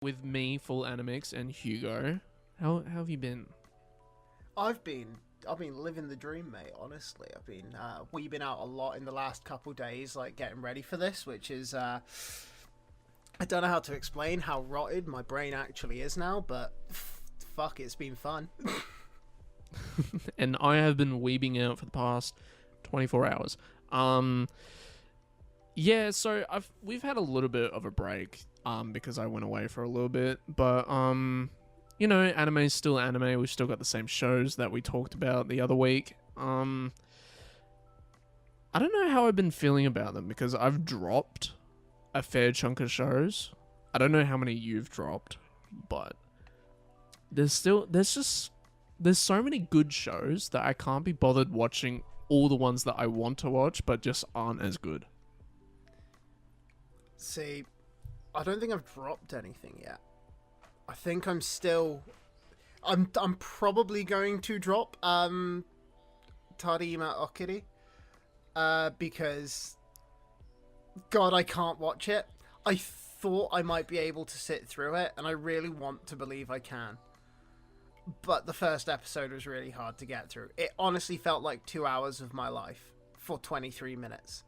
with me, Full Animix, and Hugo. How have you been? I've been living the dream, mate. Honestly, we've been out a lot in the last couple days, like getting ready for this, which is I don't know how to explain how rotted my brain actually is now, but fuck, it's been fun. And I have been weebing out for the past 24 hours. Yeah, so we've had a little bit of a break because I went away for a little bit, but anime's still anime. We've still got the same shows that we talked about the other week. I don't know how I've been feeling about them because I've dropped a fair chunk of shows. I don't know how many you've dropped, but there's so many good shows that I can't be bothered watching all the ones that I want to watch but just aren't as good. See, I don't think I've dropped anything yet. I think I'm probably going to drop Tadima Okarei because God, I can't watch it. I thought I might be able to sit through it, and I really want to believe I can. But the first episode was really hard to get through. It honestly felt like 2 hours of my life for 23 minutes.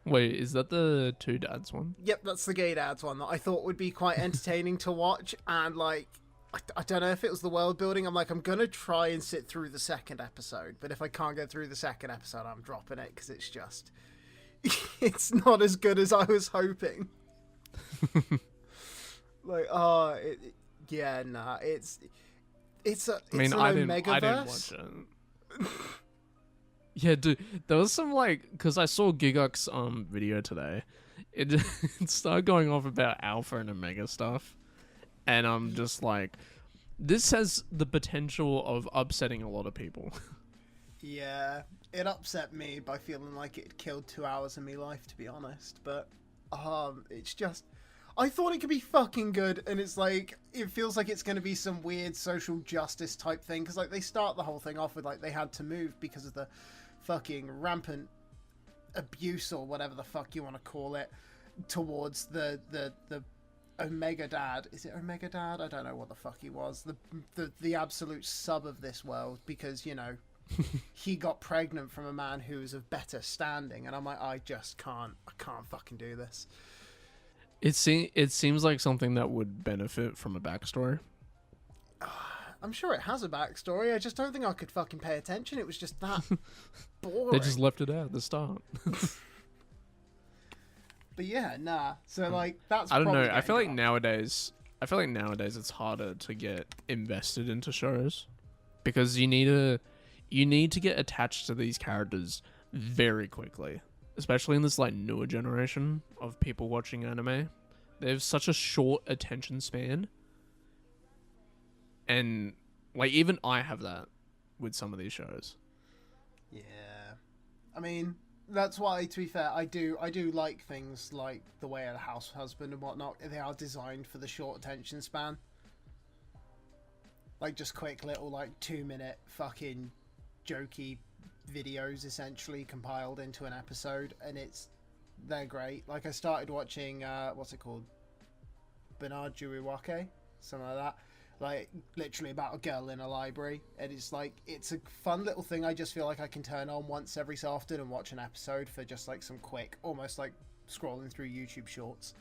Wait, is that the two dads one? Yep, that's the gay dads one that I thought would be quite entertaining to watch, and I don't know if it was the world building. I'm gonna try and sit through the second episode, but if I can't get through the second episode, I'm dropping it because it's just it's not as good as I was hoping. It's an I didn't Omegaverse. watch it. Yeah, dude, there was some because I saw Gigok's video today. It started going off about alpha and omega stuff, and I'm just like, this has the potential of upsetting a lot of people. Yeah, it upset me by feeling like it killed 2 hours of my life, to be honest. But it's just, I thought it could be fucking good, and it's like, it feels like it's going to be some weird social justice type thing, because they start the whole thing off with they had to move because of the fucking rampant abuse or whatever the fuck you want to call it towards the Omega Dad. Is it Omega Dad? I don't know what the fuck he was. The absolute sub of this world, because he got pregnant from a man who was of better standing, and I'm like, I can't fucking do this. It seems like something that would benefit from a backstory. I'm sure it has a backstory. I just don't think I could fucking pay attention. It was just that boring. They just left it out at the start. But yeah, nah. So that's. I don't know. I feel like nowadays it's harder to get invested into shows because you need to get attached to these characters very quickly, especially in this newer generation of people watching anime. They have such a short attention span. And even I have that with some of these shows. Yeah, I mean that's why, to be fair, I do like things like The Way of the House Husband and whatnot. They are designed for the short attention span. Just quick little 2-minute fucking jokey videos essentially compiled into an episode, and they're great. I started watching what's it called, Bernard Juiwake, something like that. Literally about a girl in a library, and it's a fun little thing. I just feel like I can turn on once every so often and watch an episode for just some quick, almost scrolling through YouTube shorts.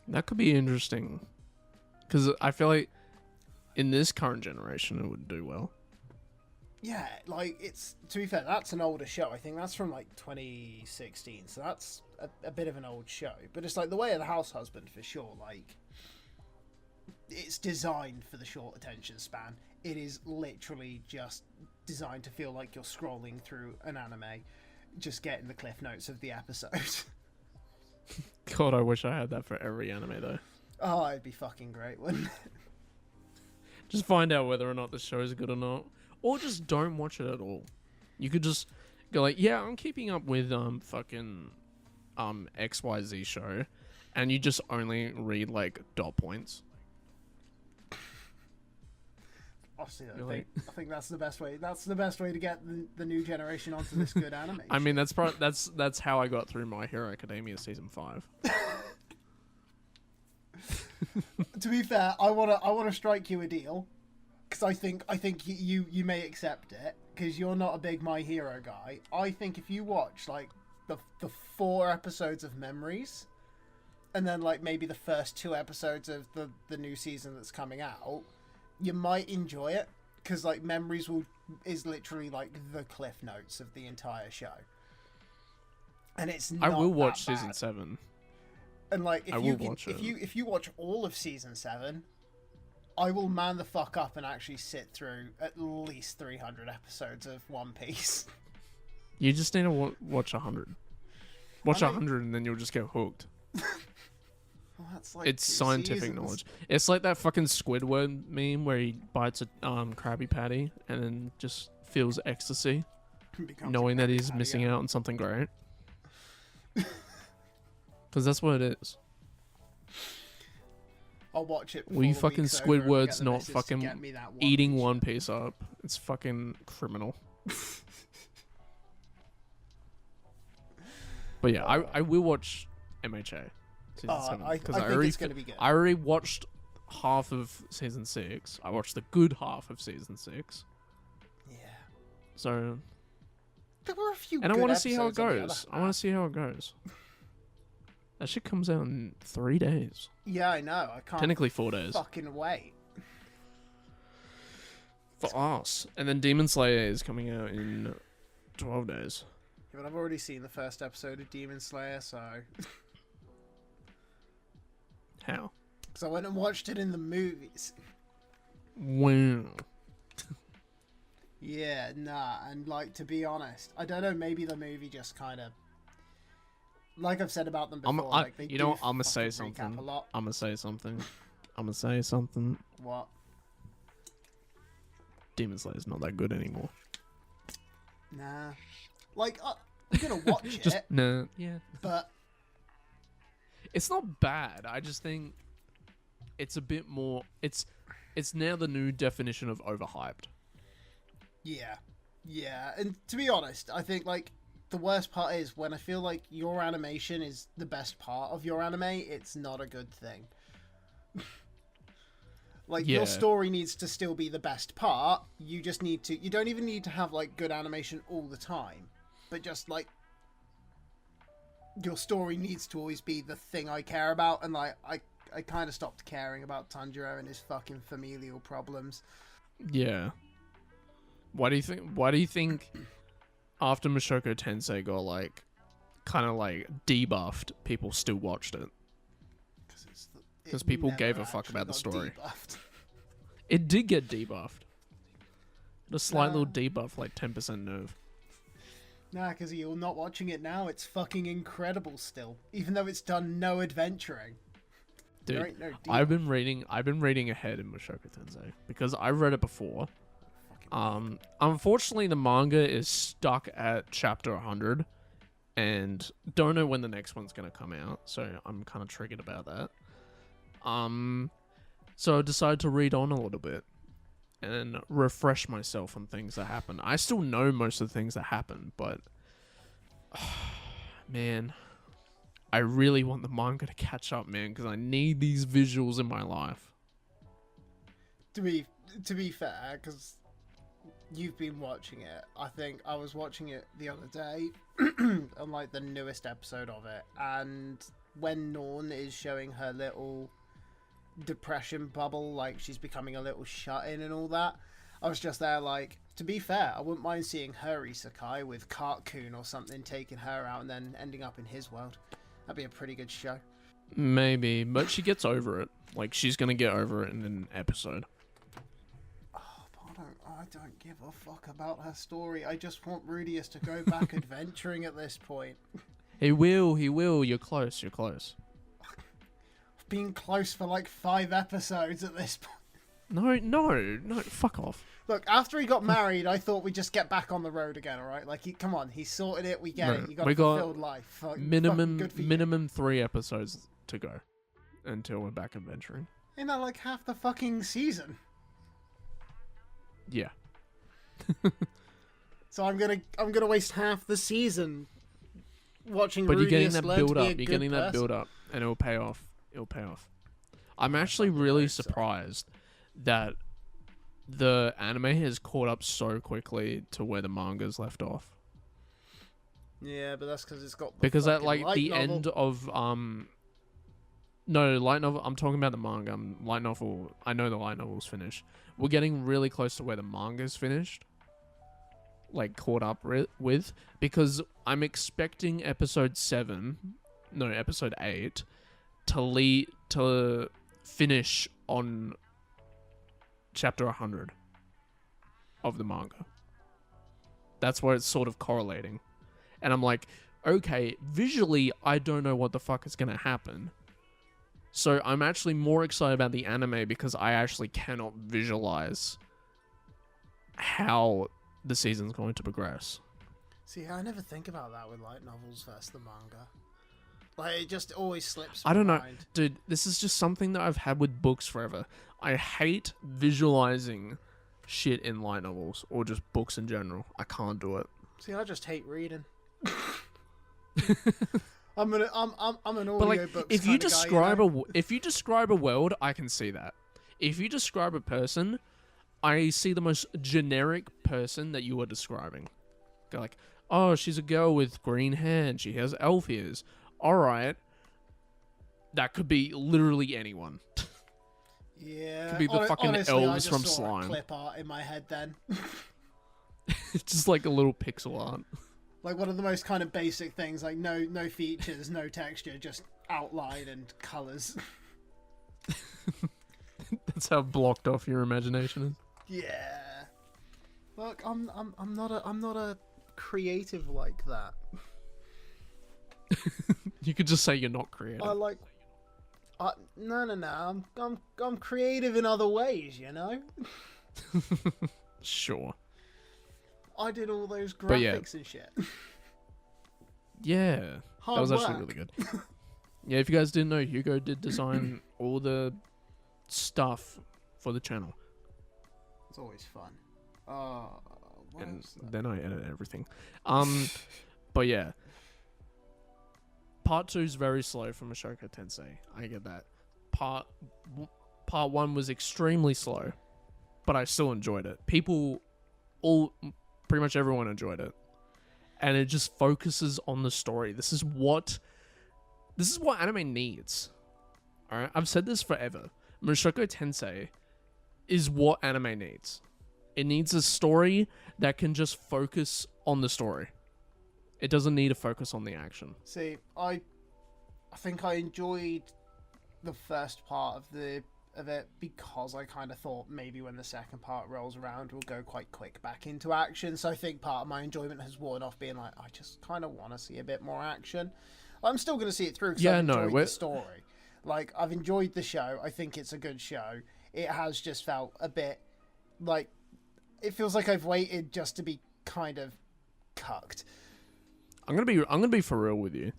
That could be interesting, because I feel like in this current generation it would do well. Yeah, it's, to be fair, that's an older show. I think that's from 2016, so that's a bit of an old show, but it's The Way of the House Husband for sure. It's designed for the short attention span. It is literally just designed to feel like you're scrolling through an anime, just getting the cliff notes of the episode. God, I wish I had that for every anime though. Oh, it'd be fucking great, wouldn't it? Just find out whether or not the show is good or not, or just don't watch it at all. You could just go yeah, I'm keeping up with fucking XYZ show, and you just only read dot points. Honestly, Really? I think that's the best way. That's the best way to get the new generation onto this good anime. I mean, that's how I got through My Hero Academia season 5. To be fair, I wanna strike you a deal, because I think you may accept it, because you're not a big My Hero guy. I think if you watch like the 4 episodes of Memories, and then like maybe the first 2 episodes of the new season that's coming out, you might enjoy it, because like Memories is literally like the cliff notes of the entire show, and it's not I will watch that season bad. 7. And like if you watch all of season 7, I will man the fuck up and actually sit through at least 300 episodes of One Piece. You just need to watch 100. Watch 100 and then you'll just get hooked. Well, that's like It's 2 scientific seasons. knowledge. It's like that fucking Squidward meme where he bites a Krabby Patty and then just feels ecstasy, Becomes a knowing that Krabby he's Patty, missing yeah. out on something great. Because that's what it is. I'll watch it. We before the fucking week's over and Squidward's get the not missus to fucking get me that One eating Piece One shit. Piece up. It's fucking criminal. But yeah, I will watch MHA season 7 I because think it's gonna be good. I already watched half of season 6. I watched the good half of season 6. Yeah. So, There were a few. and I want want to see how it goes. I want to see how it goes. That shit comes out in 3 days. Yeah, I know. I can't. Technically 4 days Fucking wait. for us. And then Demon Slayer is coming out in 12 days. Yeah, but I've already seen the first episode of Demon Slayer, so How? because I went and watched it in the movies. Wow. Yeah, nah, and like to be honest, I don't know. Maybe the movie just kind of, like I've said about them before, like they you know do what? I'm gonna say fucking recap something. a lot. I'm gonna say something. I'm gonna say something. What? Demon Slayer's not that good anymore. Nah, like I'm gonna watch Just it, no. Yeah. but It's not bad. I just think it's a bit more. It's now the new definition of overhyped. yeah, and to be honest, I think like the worst part is when I feel like your animation is the best part of your anime, it's not a good thing. Like Yeah. your story needs to still be the best part. You just need to. You don't even need to have like good animation all the time, but just like your story needs to always be the thing I care about. And like I kind of stopped caring about Tanjiro and his fucking familial problems. Yeah. Why do you think after Mushoku Tensei got like kind of like debuffed, people still watched it? Because people gave a fuck about the story. Debuffed. It did get debuffed. A slight Nah. little debuff, like 10% nerve. Nah, because you're not watching it now. It's fucking incredible still, even though it's done no adventuring. There Dude, ain't no I've debuff. been reading ahead in Mushoku Tensei because I read it before. Fucking Unfortunately, the manga is stuck at chapter 100, and don't know when the next one's gonna come out. So I'm kind of triggered about that. So I decided to read on a little bit and refresh myself on things that happen. I still know most of the things that happen, but man, I really want the manga to catch up, man, because I need these visuals in my life. to be fair, because you've been watching it. I think I was watching it the other day on like the newest episode of it, and when Norn is showing her little depression bubble, like she's becoming a little shut in and all that, I was just there like, to be fair, I wouldn't mind seeing her isekai with Cartoon or something taking her out and then ending up in his world. That'd be a pretty good show. Maybe, but she gets over it. Like, she's gonna get over it in an episode. Oh, but I don't give a fuck about her story. I just want Rudius to go back adventuring at this point. He will. You're close. I've been close for like 5 episodes at this point. No, fuck off. Look, after he got married, I thought we'd just get back on the road again, alright? Like, come on, he sorted it, we get No, it, you got we a got fulfilled life. Fucking good for you. Minimum 3 episodes to go until we're back adventuring. Ain't that like half the fucking season? Yeah. So I'm gonna waste half the season watching. But you're getting Rudius that learn to build be a up. You're good getting that person. build up, and it'll pay off. It'll pay off. I'm I actually fucking really hope so. surprised that the anime has caught up so quickly to where the manga's left off. Yeah, but that's because it's got the Because at fucking like light the novel. end of no, light novel. I'm talking about the manga. Light novel. I know the light novel's finished. We're getting really close to where the manga's finished. Like caught up with, because I'm expecting episode 8 to finish on chapter 100 of the manga. That's where it's sort of correlating. And I'm like, okay, visually, I don't know what the fuck is going to happen. So I'm actually more excited about the anime because I actually cannot visualize how the season's going to progress. See, I never think about that with light novels versus the manga. Like, it just always slips. I don't know. mind. Dude, this is just something that I've had with books forever. I hate visualizing shit in light novels or just books in general. I can't do it. See, I just hate reading. I'm an But audio like, books if you kinda describe guy, you know? if you describe a world, I can see that. If you describe a person, I see the most generic person that you are describing. Go like, oh, she's a girl with green hair and she has elf ears. All right, that could be literally anyone. Yeah, Could be the fucking honestly, I elves just from saw Slime. clip art in my head then. It's just like a little pixel art. Like one of the most kind of basic things, like no features, no texture, just outline and colours. That's how blocked off your imagination Yeah. Look, I'm not a creative like that. is. You could just say you're not creative. I like. No. I'm creative in other ways, you know. Sure. I did all those But yeah. graphics and shit. Yeah. Hard That was work. actually really good. Yeah, if you guys didn't know, Hugo did design all the stuff for the channel. It's always fun. What And else then? then I edit everything. But yeah. Part 2 is very slow for Mushoku Tensei. I get that. Part 1 was extremely slow, but I still enjoyed it. Pretty much everyone enjoyed it. And it just focuses on the story. This is what anime needs. Alright? I've said this forever. Mushoku Tensei is what anime needs. It needs a story that can just focus on the story. It doesn't need to focus on the action. See, I think I enjoyed the first part of it because I kind of thought maybe when the second part rolls around we'll go quite quick back into action. So I think part of my enjoyment has worn off, being like, I just kind of want to see a bit more action. I'm still going to see it through because I've enjoyed the story. Like, I've enjoyed the show. I think it's a good show. It has just felt a bit like it feels like I've waited just to be kind of cucked. I'm gonna be for real with you.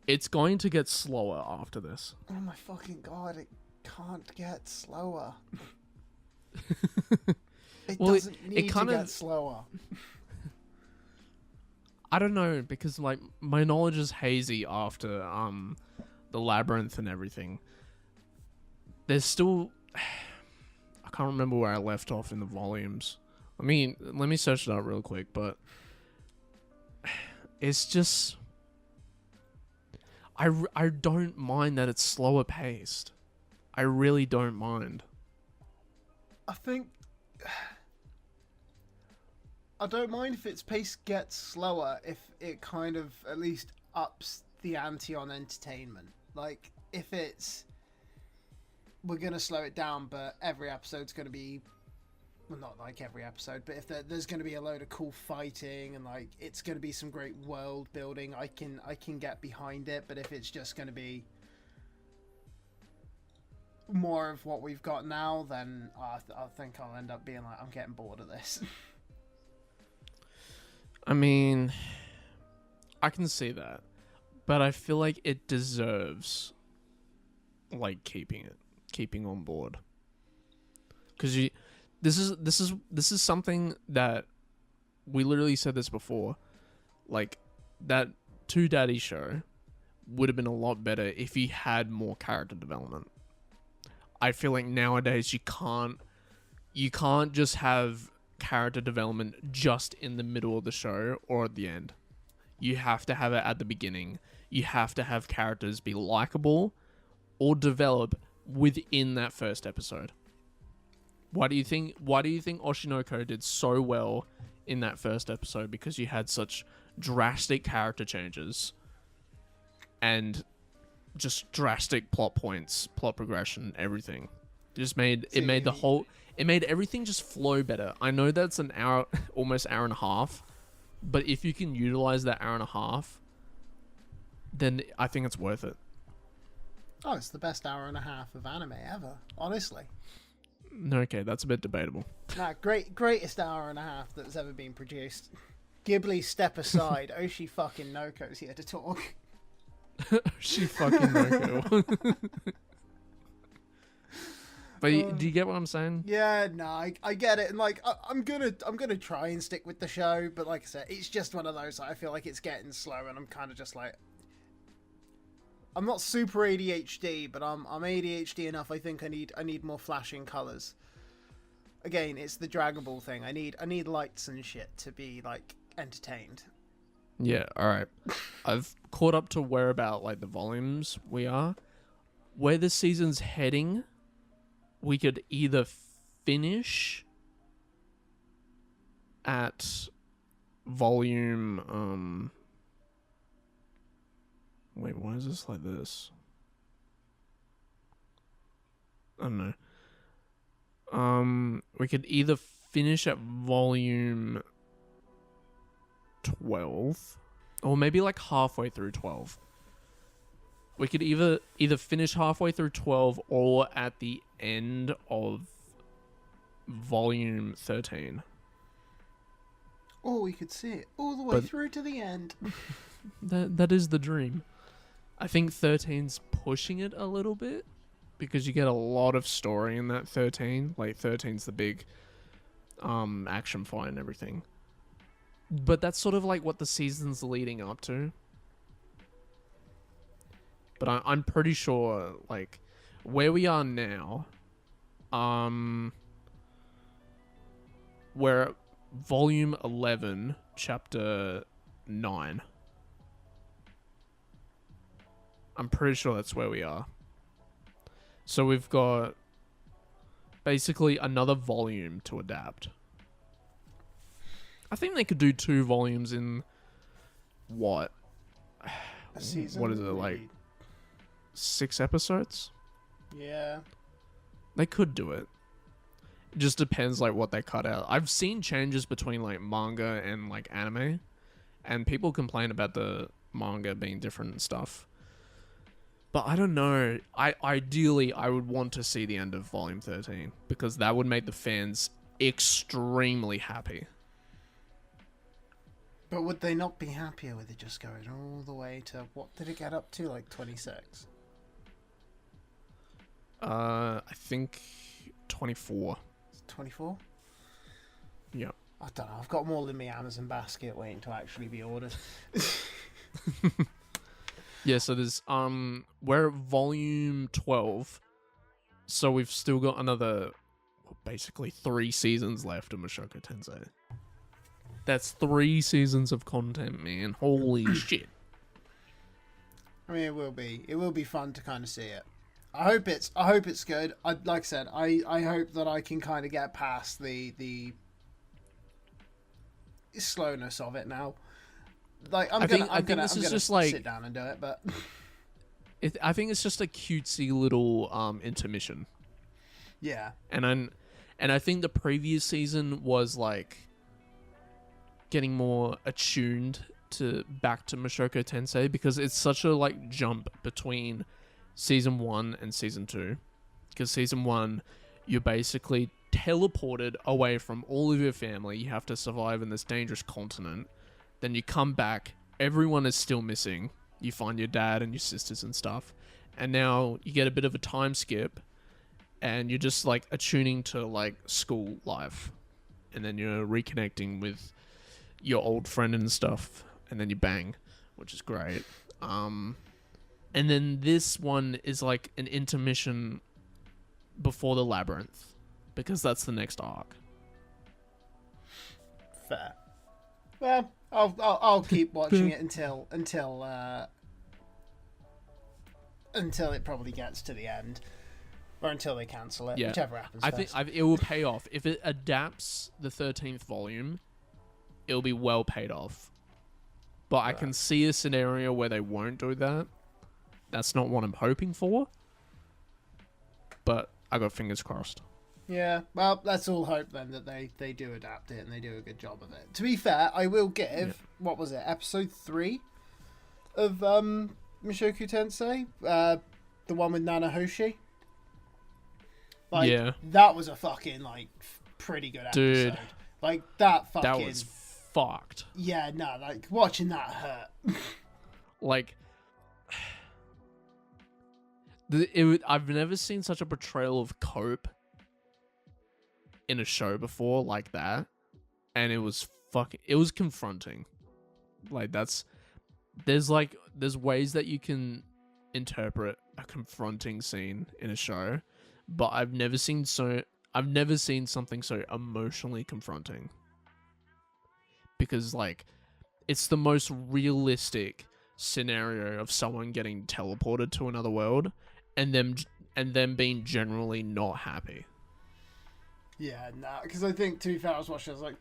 It's going to get slower after this. Oh my fucking god, it can't get slower. It doesn't need to get slower. I don't know, because like my knowledge is hazy after the labyrinth and everything. There's still I can't remember where I left off in the volumes. Let me search it up real quick, but it's just I don't mind that it's slower paced. I really don't mind. I think I don't mind if its pace gets slower if it kind of at least ups the ante on entertainment. Like, if it's we're going to slow it down, but every episode's going to be, well, not like every episode, but if there's going to be a load of cool fighting and like it's going to be some great world building, I can get behind it. But if it's just going to be more of what we've got now, then I think I'll end up being like, I'm getting bored of this. I mean, I can see that, but I feel like it deserves like keeping on board, because this is something that we literally said this before. Like, that Two Daddy show would have been a lot better if he had more character development. I feel like nowadays you can't just have character development just in the middle of the show or at the end. You have to have it at the beginning. You have to have characters be likable or develop within that first episode. Why do you think Oshinoko did so well in that first episode? Because you had such drastic character changes and just drastic plot points, plot progression, everything. It made everything just flow better. I know that's an hour, almost hour and a half, but if you can utilize that hour and a half, then I think it's worth it. Oh, it's the best hour and a half of anime ever, honestly. No, okay, that's a bit debatable. Nah, greatest hour and a half that's ever been produced. Ghibli, step aside. Oshi fucking Noko's here to talk. She fucking Noko. But do you get what I'm saying? Yeah, no, I get it, and like I'm gonna try and stick with the show, but like I said, it's just one of those. I feel like it's getting slow, and I'm kind of just like, I'm not super ADHD, but I'm ADHD enough. I think I need more flashing colors. Again, it's the Dragon Ball thing. I need lights and shit to be like entertained. Yeah, all right. I've caught up to where about like the volumes we are. Where the season's heading, we could either finish at volume wait, why is this like this? I don't know. We could either finish at volume 12 or maybe like halfway through 12. We could either finish halfway through 12 or at the end of volume 13. Or we could see it all the way through to the end. That is the dream. I think 13's pushing it a little bit because you get a lot of story in that 13. Like 13's the big action fight and everything. But that's sort of like what the season's leading up to. But I'm pretty sure, like, where we are now, we're at volume 11, chapter 9. I'm pretty sure that's where we are. So we've got basically another volume to adapt. I think they could do 2 volumes in what? A season? What is it, like 6 episodes? Yeah. They could do it. It just depends like what they cut out. I've seen changes between like manga and like anime, and people complain about the manga being different and stuff. But I don't know. Ideally I would want to see the end of volume 13 because that would make the fans extremely happy. But would they not be happier with it just going all the way to, what did it get up to, like 26? I think 24. 24? Yeah. I don't know. I've got them all in my Amazon basket waiting to actually be ordered. Yeah, so there's we're at volume 12. So we've still got another basically 3 seasons left of Mushoku Tensei. That's 3 seasons of content, man. Holy shit. I mean, it will be fun to kind of see it. I hope it's good. Like I said, I hope that I can kind of get past the slowness of it now. Like I'm gonna sit down and do it, but I think it's just a cutesy little intermission. Yeah. And I think the previous season was like getting more attuned back to Mushoku Tensei because it's such a like jump between season 1 and season 2. Because season 1, you're basically teleported away from all of your family. You have to survive in this dangerous continent. Then you come back, everyone is still missing. You find your dad and your sisters and stuff. And now you get a bit of a time skip. and you're just like attuning to like school life, and then you're reconnecting with your old friend and stuff, and then you bang, which is great. And then this one is like an intermission before the labyrinth, because that's the next arc. Fair. Well, I'll keep watching it until it probably gets to the end, or until they cancel it, whichever happens. I first. think it will pay off if it adapts the 13th volume. It'll be well paid off, but I can see a scenario where they won't do that. That's not what I'm hoping for, but I got fingers crossed. Yeah, well, let's all hope then that they do adapt it and they do a good job of it. To be fair, I will give, what was it, episode 3 of Mushoku Tensei? The one with Nanahoshi? Like, that was a fucking, like, pretty good episode. Dude. Like, that fucking... That was fucked. Yeah, no, like, watching that hurt. Like... I've never seen such a portrayal of cope in a show before like that, and it was confronting. Like, there's ways that you can interpret a confronting scene in a show, but I've never seen something so emotionally confronting, because like it's the most realistic scenario of someone getting teleported to another world and them being generally not happy. Yeah, nah, because I think, to be fair, I was watching, I was like,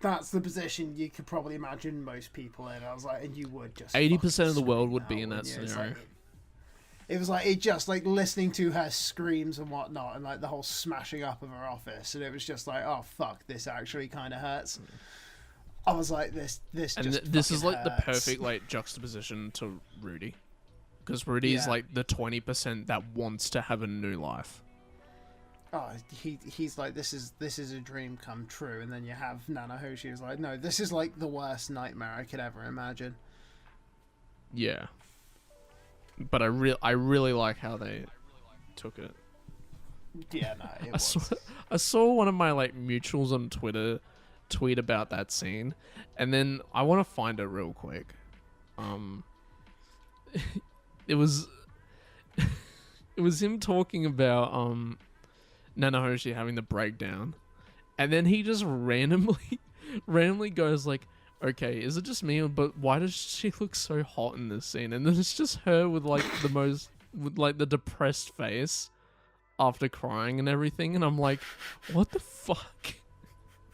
that's the position you could probably imagine most people in. I was like, and you would just 80% of the world would be in that scenario. It was like, it just, like, listening to her screams and whatnot, and, like, the whole smashing up of her office, and it was just like, oh, fuck, this actually kind of hurts. I was like, this is, like, the perfect, like, juxtaposition to Rudy. Because Rudy is, like, the 20% that wants to have a new life. Oh, he's like, this is a dream come true, and then you have Nanahoshi who's like, no, this is like the worst nightmare I could ever imagine. Yeah, but I really like how they took it. Yeah, no, I saw one of my like mutuals on Twitter tweet about that scene, and then I want to find it real quick. It was him talking about Nanahoshi having the breakdown, and then he just randomly goes like, okay, is it just me, but why does she look so hot in this scene? And then it's just her with like the depressed face after crying and everything, and I'm like, what the fuck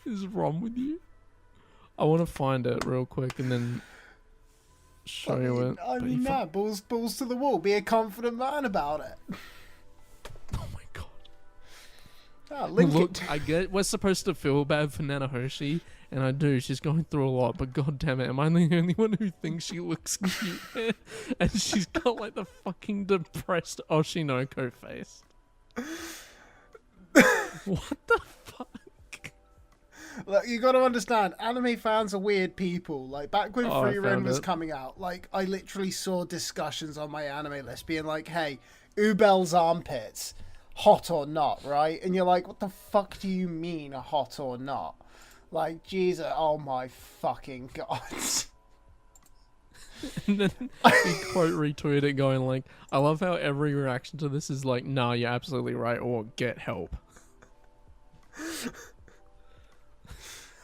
is wrong with you? I want to find it real quick and then show you it. I mean, nah, balls to the wall. Be a confident man about it. Oh my god. Ah, look, I get we're supposed to feel bad for Nanahoshi, and I do. She's going through a lot, but god damn it, am I the only one who thinks she looks cute? And she's got like the fucking depressed Oshinoko face. What the fuck? Look, you got to understand, anime fans are weird people. Like, back when Free Run was coming out, like, I literally saw discussions on my anime list being like, hey, Ubel's armpits, hot or not, right? And you're like, what the fuck do you mean, hot or not? Like, Jesus, oh my fucking god. And then he quote retweeted it going like, I love how every reaction to this is like, nah, you're absolutely right, or get help.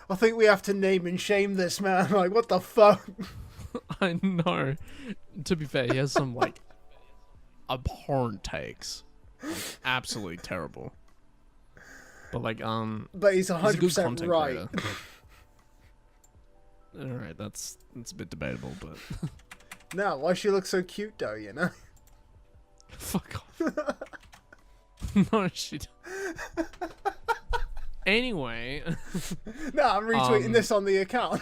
I think we have to name and shame this man. Like, what the fuck? I know. To be fair, he has some like abhorrent takes, like, absolutely terrible. But like, but he's 100% right. All right, that's a bit debatable, but no, why she looks so cute though? You know. Fuck off. No, she. Anyway. No, I'm retweeting this on the account.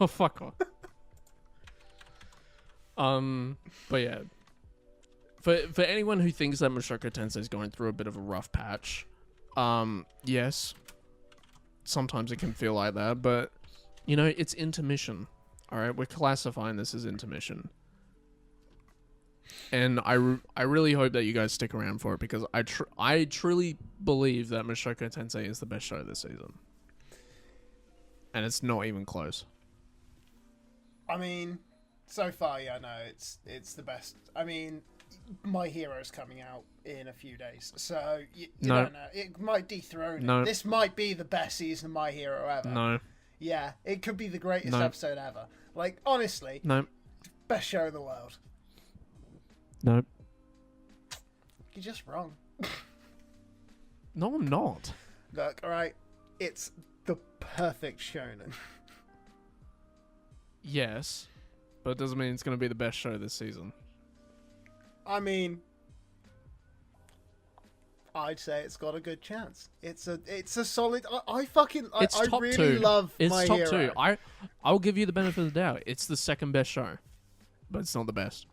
Oh, fuck off. But yeah. For anyone who thinks that Mushoku Tensei is going through a bit of a rough patch, yes. Sometimes it can feel like that, but you know, it's intermission. Alright, we're classifying this as intermission. And I really hope that you guys stick around for it, because I truly believe that Mushoku Tensei is the best show this season. And it's not even close. I mean, so far, yeah, no, it's the best. I mean, My Hero's coming out in a few days, so you don't know. It might dethrone it. This might be the best season of My Hero ever. No. Yeah, it could be the greatest episode ever. Like, honestly, best show in the world. No. You're just wrong. No, I'm not. Look, alright, it's the perfect shonen. Yes, but it doesn't mean it's going to be the best show this season. I mean, I'd say it's got a good chance. It's a solid. I really two. love it's My top Hero. two. I'll give you the benefit of the doubt. It's the second best show, but it's not the best.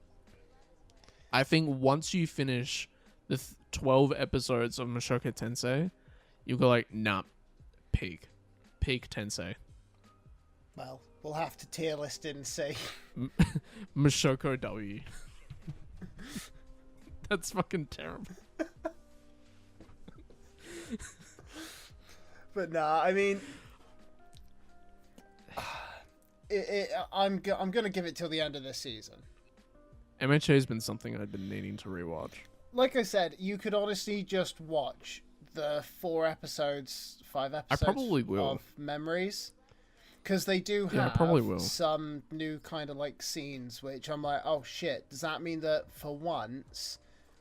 I think once you finish the 12 episodes of Mushoku Tensei, you'll go like, nah, peak Tensei. Well, we'll have to tier list it and see. Mushoku W. That's fucking terrible. But nah, I mean, I'm gonna give it till the end of this season. MHA has been something I've been needing to rewatch. Like I said, you could honestly just watch the 5 episodes I probably will. of Memories, because they do Yeah, I have probably will. some new kind of like scenes, which I'm like, oh shit, does that mean that for once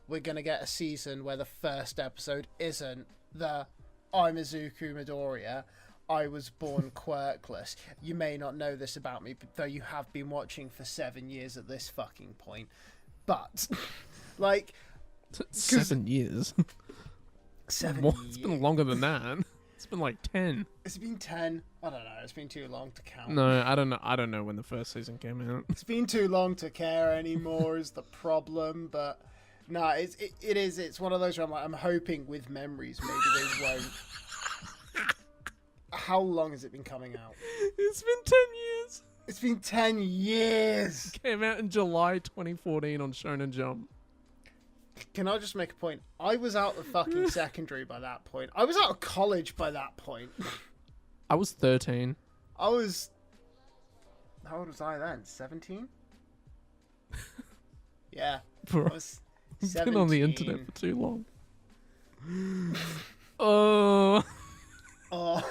we're gonna get a season where the first episode isn't the I'm Izuku Midoriya, I was born quirkless. You may not know this about me, but though you have been watching for 7 years at this fucking point. But, like... 7 years? 7 What? years. It's been longer than that. It's been like 10. It's been 10. I don't know. It's been too long to count. No, I don't know. I don't know when the first season came out. It's been too long to care anymore is the problem, but... No, it is. It's one of those where I'm like, I'm hoping with Memories maybe they won't... How long has it been coming out? It's been 10 years. It's been 10 years. It came out in July 2014 on Shonen Jump. Can I just make a point? I was out of fucking secondary by that point. I was out of college by that point. I was 13. I was... How old was I then? 17? Yeah. Bro, I was I've 17. been on the internet for too long. Oh... Oh.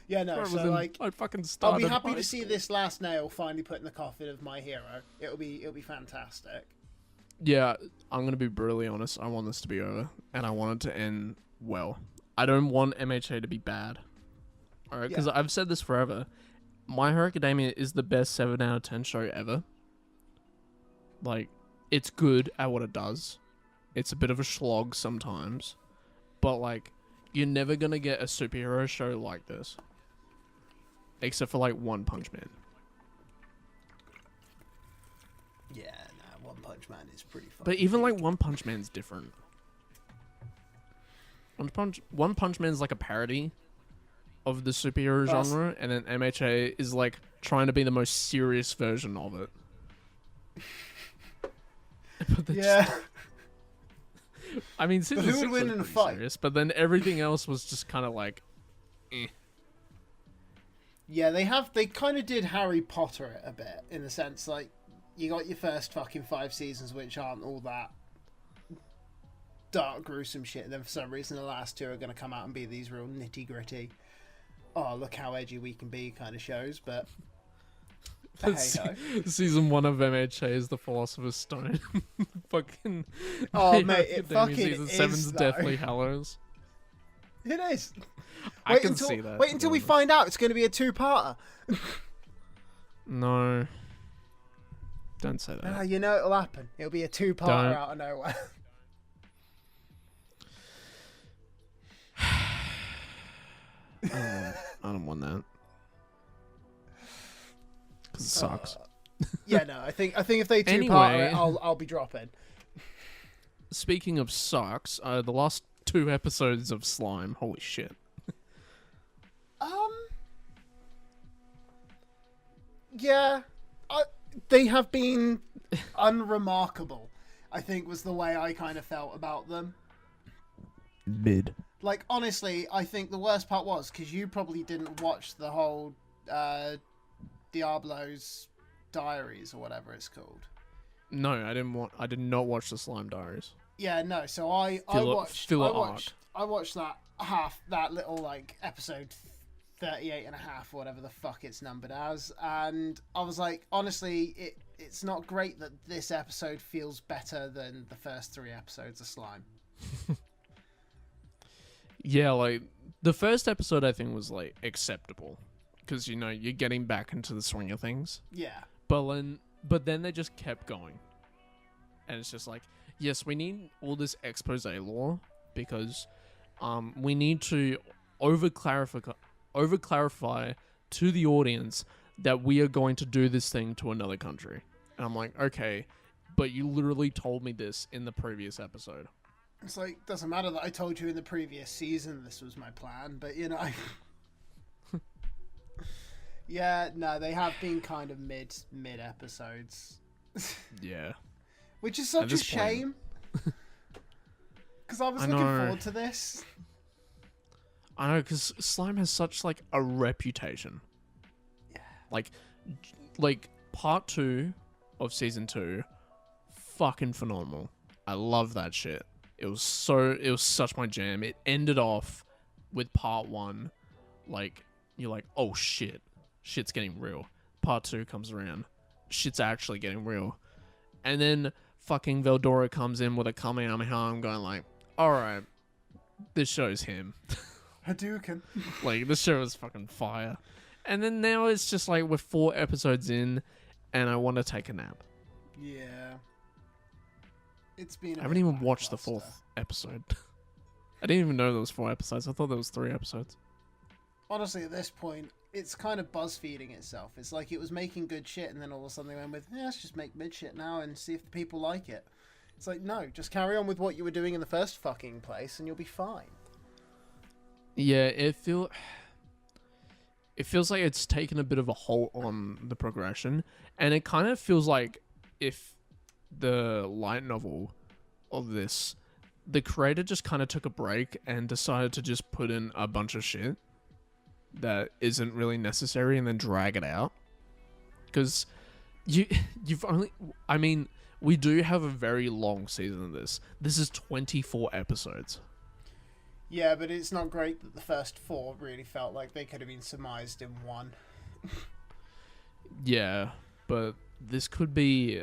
Yeah, no, so like... I fucking started I'll be happy high to see school. this last nail finally put in the coffin of My Hero. It'll be fantastic. Yeah, I'm going to be brutally honest. I want this to be over, and I want it to end well. I don't want MHA to be bad. Alright, because I've said this forever. My Hero Academia is the best 7 out of 10 show ever. Like, it's good at what it does. It's a bit of a slog sometimes. But, like, you're never going to get a superhero show like this. Except for, like, One Punch Man. Yeah, no, One Punch Man is pretty fun. But even, like, One Punch Man's different. One Punch Man's like a parody of the superhero genre, and then MHA is, like, trying to be the most serious version of it. But yeah. I mean, But who would win in a fight? Serious, but then everything else was just kind of like, eh. Yeah, they kind of did Harry Potter it a bit, in the sense, like, you got your first fucking 5 seasons, which aren't all that dark, gruesome shit, and then for some reason the last 2 are going to come out and be these real nitty-gritty, oh, look how edgy we can be kind of shows, but... Season 1 of MHA is the Philosopher's Stone. Fucking... Oh, mate, it Academia fucking Season is, 7's though. Deathly Hallows. It is. I can see that. Wait until we find out it's going to be a 2-parter. No. Don't say that. You know it'll happen. It'll be a 2-parter Don't. out of nowhere. I don't want that. Because it sucks. Yeah, no, I think if they 2-parter Anyway. it, I'll be dropping. Speaking of sucks, the last 2 episodes of Slime, holy shit. Yeah, they have been unremarkable, I think was the way I kind of felt about them. Mid. Like, honestly, I think the worst part was, because you probably didn't watch the whole Diablo's Diaries, or whatever it's called. No, I did not watch the Slime Diaries. Yeah, no, so I watched that little, like, episode 38 and a half, or whatever the fuck it's numbered as, and I was like, honestly, it's not great that this episode feels better than the first 3 episodes of Slime. Yeah, like, the first episode I think was, like, acceptable. Because, you know, you're getting back into the swing of things. Yeah. But then they just kept going. And it's just like, yes, we need all this expose lore. Because we need to over-clarify to the audience that we are going to do this thing to another country. And I'm like, okay, but you literally told me this in the previous episode. It's like, doesn't matter that I told you in the previous season this was my plan, but you know. Yeah, no, they have been kind of mid episodes. Yeah. Which is such a shame. Because I was looking forward to this. I know, because Slime has such, like, a reputation. Yeah. Like, part 2 of season 2, fucking phenomenal. I love that shit. It was such my jam. It ended off with part 1, like, you're like, oh shit, shit's getting real. Part 2 comes around, shit's actually getting real. And then fucking Veldora comes in with a Kamehameha. I'm going like, alright, this show's him. Hadouken. Like, this show is fucking fire. And then now it's just like, we're 4 episodes in, and I want to take a nap. Yeah. It's been I haven't even watched the 4th episode. I didn't even know there was 4 episodes. I thought there was 3 episodes. Honestly, at this point, it's kind of buzz-feeding itself. It's like it was making good shit, and then all of a sudden they went with, yeah, let's just make mid shit now and see if the people like it. It's like, no, just carry on with what you were doing in the first fucking place, and you'll be fine. Yeah, it feels like it's taken a bit of a halt on the progression, and it kind of feels like if the light novel of this, the creator just kind of took a break and decided to just put in a bunch of shit that isn't really necessary and then drag it out. Because you've only, I mean, we do have a very long season of this. This is 24 episodes. Yeah, but it's not great that the first 4 really felt like they could have been surmised in 1. Yeah, but this could be,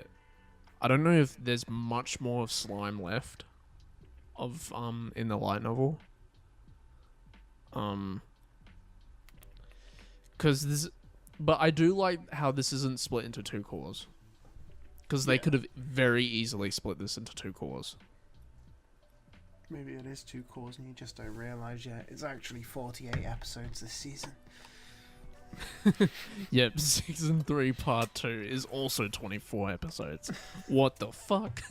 I don't know if there's much more of Slime left of in the light novel. Cuz this, but I do like how this isn't split into 2 cores. Cuz they could have very easily split this into 2 cores. Maybe it is 2 cores and you just don't realize yet. It's actually 48 episodes this season. Yep, season 3 part 2 is also 24 episodes. What the fuck?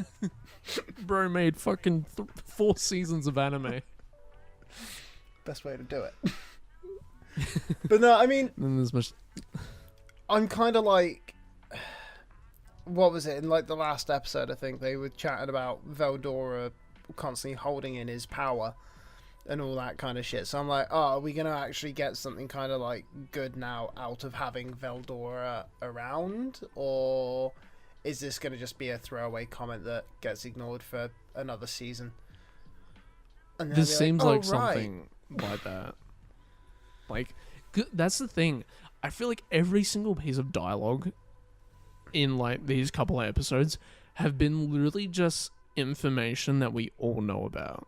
Bro made fucking 4 seasons of anime. Best way to do it. But no, I mean, then there's much. I'm kind of like, what was it in like the last episode? I think they were chatting about Veldora constantly holding in his power and all that kind of shit. So I'm like, oh, are we gonna actually get something kind of like good now out of having Veldora around, or is this gonna just be a throwaway comment that gets ignored for another season? And this seems like something like that. Like, that's the thing. I feel like every single piece of dialogue in like these couple of episodes have been literally just information that we all know about.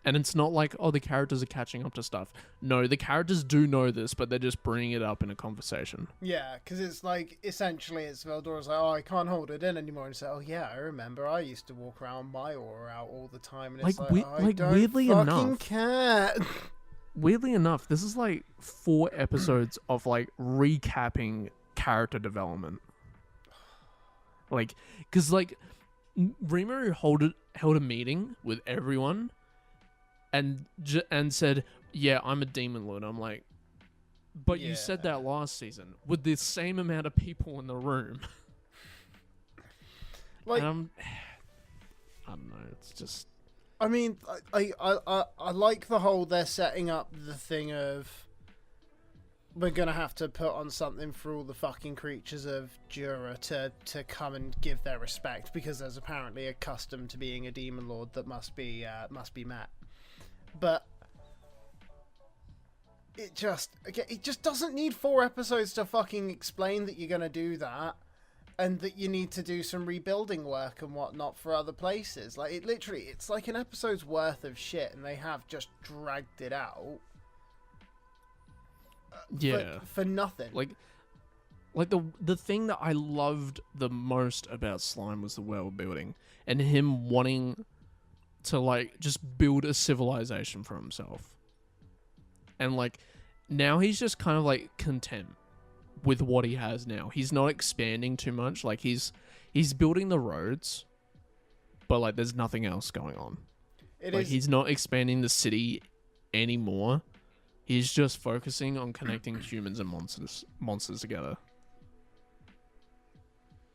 And it's not like, oh, the characters are catching up to stuff. No, the characters do know this, but they're just bringing it up in a conversation. Yeah, because it's like, essentially, it's Veldora's like, oh, I can't hold it in anymore. And it's like, oh, yeah, I remember. I used to walk around my aura out all the time. And it's like, I don't weirdly fucking enough, care. Weirdly enough, this is like 4 episodes of like recapping character development. Like, because like, Rimuru held a meeting with everyone and said, yeah, I'm a demon lord. I'm like, But you said that last season with the same amount of people in the room. Like, I don't know. It's just. I mean, I like the whole they're setting up the thing of we're gonna have to put on something for all the fucking creatures of Jura to come and give their respect, because there's apparently a custom to being a demon lord that must be met. But it just doesn't need 4 episodes to fucking explain that you're gonna do that. And that you need to do some rebuilding work and whatnot for other places. Like, it's like an episode's worth of shit, and they have just dragged it out. For nothing. Like the thing that I loved the most about Slime was the world building, and him wanting to, like, just build a civilization for himself. And, like, now he's just kind of, like, content with what he has now. He's not expanding too much. Like, he's building the roads, but, like, there's nothing else going on. He's not expanding the city anymore. He's just focusing on connecting humans and monsters together.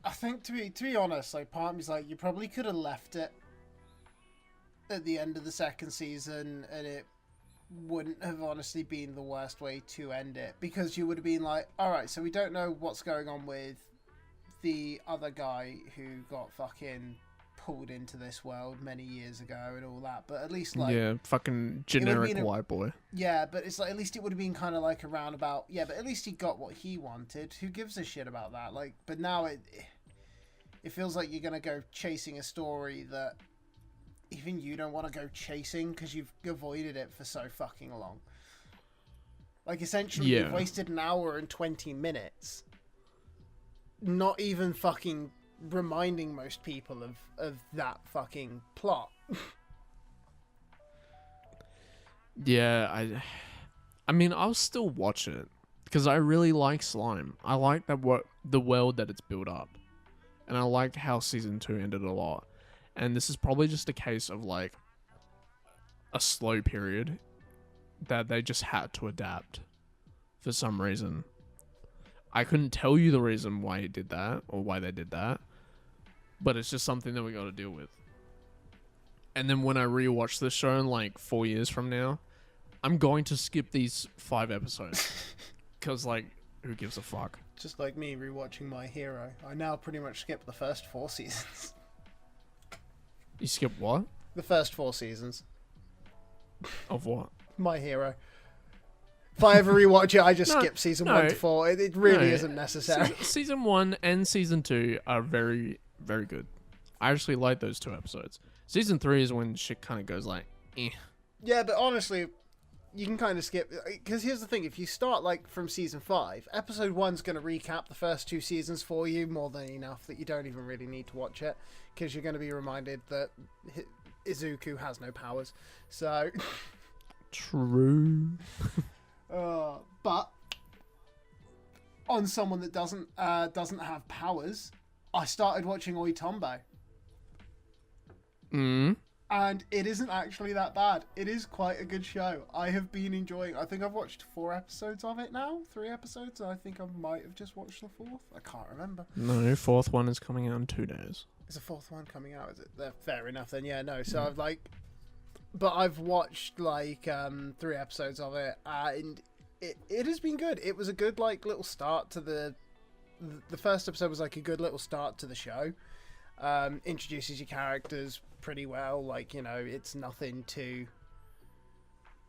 I think, to be honest, like, part of me's like, you probably could have left it at the end of the second season, and it wouldn't have honestly been the worst way to end it, because you would have been like, alright, so we don't know what's going on with the other guy who got fucking pulled into this world many years ago and all that, but at least, like, fucking generic white boy. Yeah, but it's like, at least it would have been kind of like a roundabout, but at least he got what he wanted. Who gives a shit about that? Like, but now it feels like you're gonna go chasing a story that even you don't want to go chasing because you've avoided it for so fucking long. Like, essentially, you've wasted an hour and 20 minutes not even fucking reminding most people of that fucking plot. I mean, I'll still watch it because I really like Slime. I like the world that it's built up, and I liked how season 2 ended a lot. And this is probably just a case of, like, a slow period that they just had to adapt for some reason. I couldn't tell you the reason why he did that or why they did that, but it's just something that we got to deal with. And then when I rewatch this show in, like, 4 years from now, I'm going to skip these 5 episodes because, like, who gives a fuck? Just like me rewatching My Hero. I now pretty much skip the first 4 seasons. You skip what? The first 4 seasons. Of what? My Hero. If I ever rewatch it, I just skip season 1 to 4. It really isn't necessary. Season 1 and season 2 are very, very good. I actually like those 2 episodes. Season 3 is when shit kind of goes like, eh. Yeah, but honestly, you can kind of skip, because here's the thing: if you start, like, from season 5, episode 1's going to recap the first 2 seasons for you more than enough that you don't even really need to watch it, because you're going to be reminded that Izuku has no powers. So true. But on someone that doesn't have powers, I started watching Oi Tombo. And it isn't actually that bad. It is quite a good show. I have been enjoying. I think I've watched 4 episodes of it now. 3 episodes. I think I might have just watched the 4th. I can't remember. No, 4th one is coming out in 2 days. Is the 4th one coming out? Is it? Fair enough then. Yeah, no. So I've watched, like, 3 episodes of it, and it has been good. It was a good, like, little start to the first episode was like a good little start to the show. Introduces your characters pretty well, like, you know, it's nothing too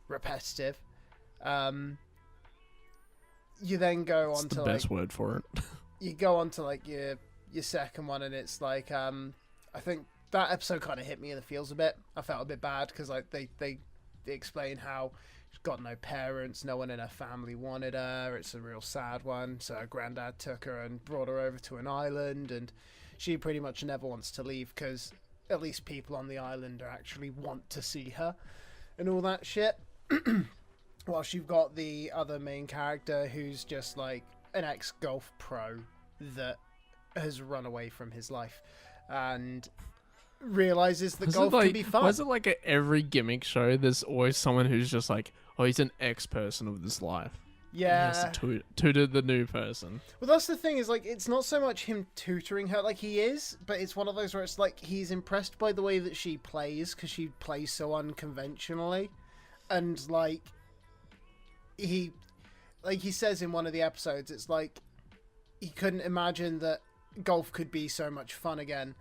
repetitive. You then go on to the best word for it. You go on to, like, your second one, and it's like, I think that episode kind of hit me in the feels a bit. I felt a bit bad because, like, they explain how she's got no parents, no one in her family wanted her. It's a real sad one. So her granddad took her and brought her over to an island, and she pretty much never wants to leave because at least people on the island actually want to see her and all that shit. Whilst you've got the other main character who's just, like, an ex-golf pro that has run away from his life and realizes that golf can be fun. Why is it like at every gimmick show there's always someone who's just like, oh, he's an ex-person of this life? Yeah. He has to tutor the new person. Well, that's the thing is, like, it's not so much him tutoring her, like, he is, but it's one of those where it's like he's impressed by the way that she plays, because she plays so unconventionally. And, like, he says in one of the episodes, it's like he couldn't imagine that golf could be so much fun again.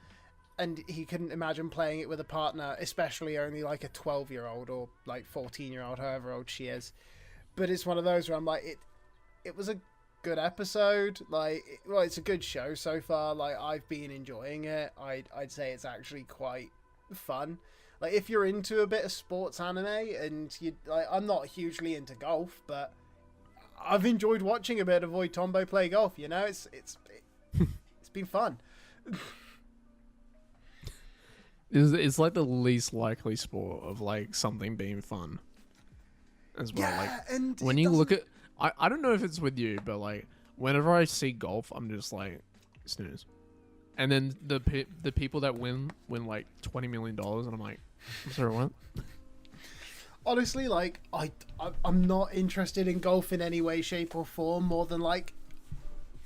And he couldn't imagine playing it with a partner, especially only like a 12-year-old or like 14-year-old, however old she is. But it's one of those where I'm like, it was a good episode. Like, well, it's a good show so far. Like, I've been enjoying it. I'd say it's actually quite fun. Like, if you're into a bit of sports anime and you like, I'm not hugely into golf, but I've enjoyed watching a bit of Tonbo play golf. You know, it's been fun. It's like the least likely sport of like something being fun as well. Yeah, like and when you look at, I don't know if it's with you, but like whenever I see golf, I'm just like snooze. And then the people that win like $20 million, and I'm like, I'm sorry, what? Honestly, like I'm not interested in golf in any way, shape, or form more than like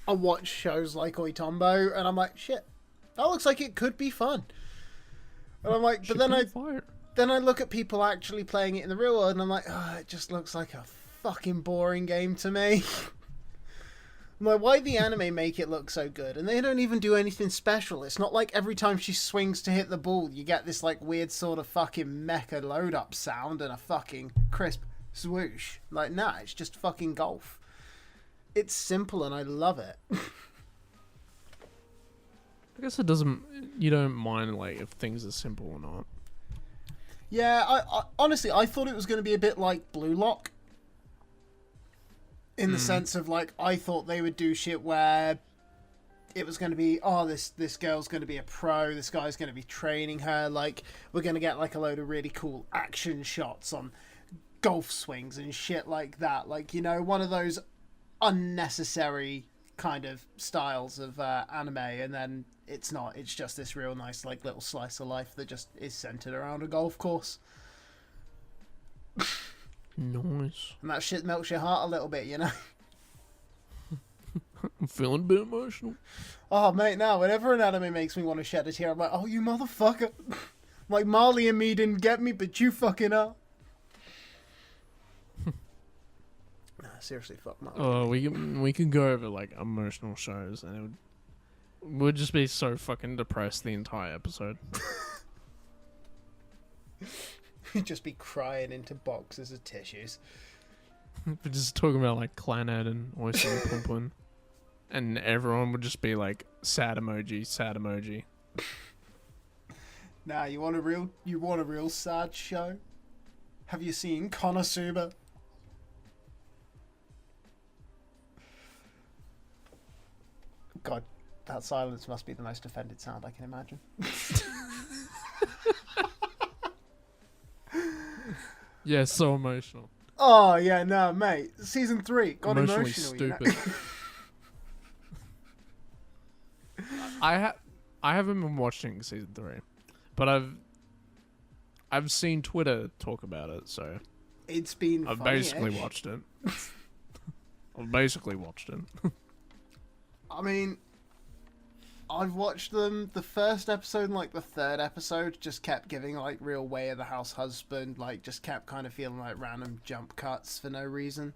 I watch shows like Oitombo, and I'm like, shit, that looks like it could be fun. And I'm like, but then I look at people actually playing it in the real world, and I'm like, oh, it just looks like a fucking boring game to me. I'm like, why the anime make it look so good? And they don't even do anything special. It's not like every time she swings to hit the ball, you get this like weird sort of fucking mecha load up sound and a fucking crisp swoosh. Like, nah, it's just fucking golf. It's simple and I love it. I guess it doesn't. You don't mind like if things are simple or not. Yeah, I honestly I thought it was going to be a bit like Blue Lock. In the sense of like I thought they would do shit where it was going to be, oh, this girl's going to be a pro, this guy's going to be training her, like we're going to get like a load of really cool action shots on golf swings and shit like that, like, you know, one of those unnecessary kind of styles of anime. And then it's not, it's just this real nice like little slice of life that just is centered around a golf course. Nice. And that shit melts your heart a little bit, you know. I'm feeling a bit emotional. Oh mate, now whenever an anime makes me want to shed a tear, I'm like, oh, you motherfucker. Like, Marley and me didn't get me, but you fucking are. Nah, seriously, fuck Marley. Oh, we could go over like emotional shows, and we'd just be so fucking depressed the entire episode. You'd just be crying into boxes of tissues. We're just talking about like Clannad and Oyster and Pumpun, and everyone would just be like sad emoji, sad emoji. Nah, you want a real sad show? Have you seen Konosuba? God, that silence must be the most offended sound I can imagine. Yeah, so emotional. Oh yeah, no, mate. Season 3 got Emotionally emotional. stupid. You know? I haven't been watching season 3, but I've seen Twitter talk about it, so It's been. I've funny-ish. basically watched it. I've basically watched it. I mean, I've watched them. The first episode and like the third episode just kept giving like real way of the house husband, like just kept kind of feeling like random jump cuts for no reason.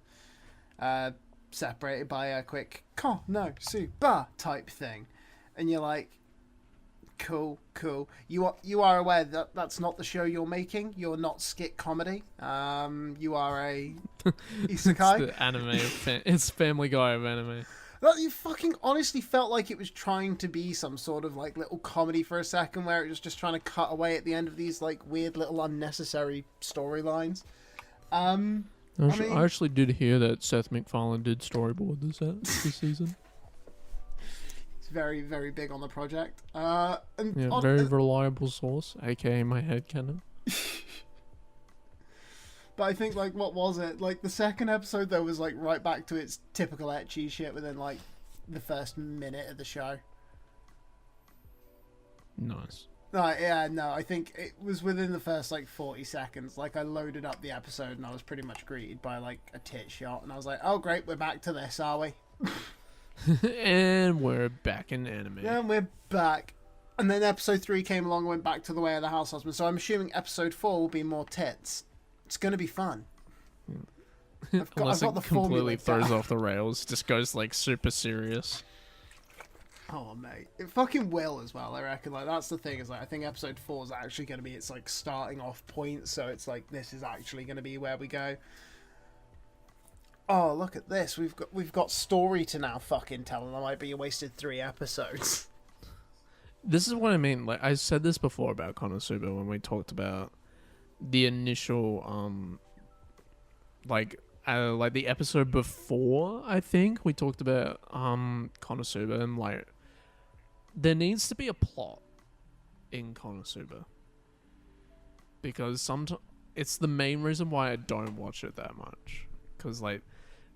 Separated by a quick Konosuba type thing. And you're like, cool. You are aware that that's not the show you're making. You're not skit comedy. You are a Isekai. It's the anime. It's Family Guy of anime. That you fucking honestly felt like it was trying to be some sort of like little comedy for a second, where it was just trying to cut away at the end of these like weird little unnecessary storylines. I actually did hear that Seth MacFarlane did storyboard this season. He's very, very big on the project. Very reliable source, aka my headcanon. But I think, like, what was it? Like, the second episode, though, was, like, right back to its typical ecchi shit within, like, the first minute of the show. Nice. Yeah, no, I think it was within the first like 40 seconds. Like I loaded up the episode and I was pretty much greeted by like a tit shot, and I was like, "Oh great, we're back to this, are we?" And we're back in anime. Yeah, we're back. And then episode 3 came along and went back to the way of the house husband. So I'm assuming episode 4 will be more tits. It's gonna be fun. Unless I've got it the completely formula throws down. off the rails, just goes like super serious. Oh mate, it fucking will as well. I reckon. Like that's the thing is like I think episode 4 is actually going to be its like starting off point. So it's like this is actually going to be where we go. Oh look at this, we've got story to now fucking tell, and I might be a wasted 3 episodes. This is what I mean. Like I said this before about Konosuba when we talked about the initial like the episode before. I think we talked about Konosuba, and like there needs to be a plot in Konosuba because it's the main reason why I don't watch it that much, because like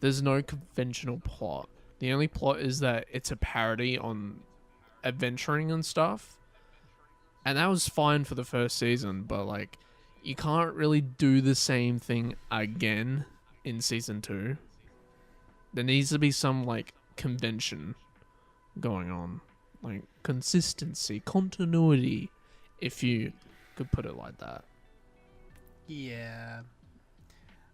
there's no conventional plot. The only plot is that it's a parody on adventuring and stuff, and that was fine for the first season, but like you can't really do the same thing again in season 2. There needs to be some like convention going on, like consistency, continuity, if you could put it like that. Yeah.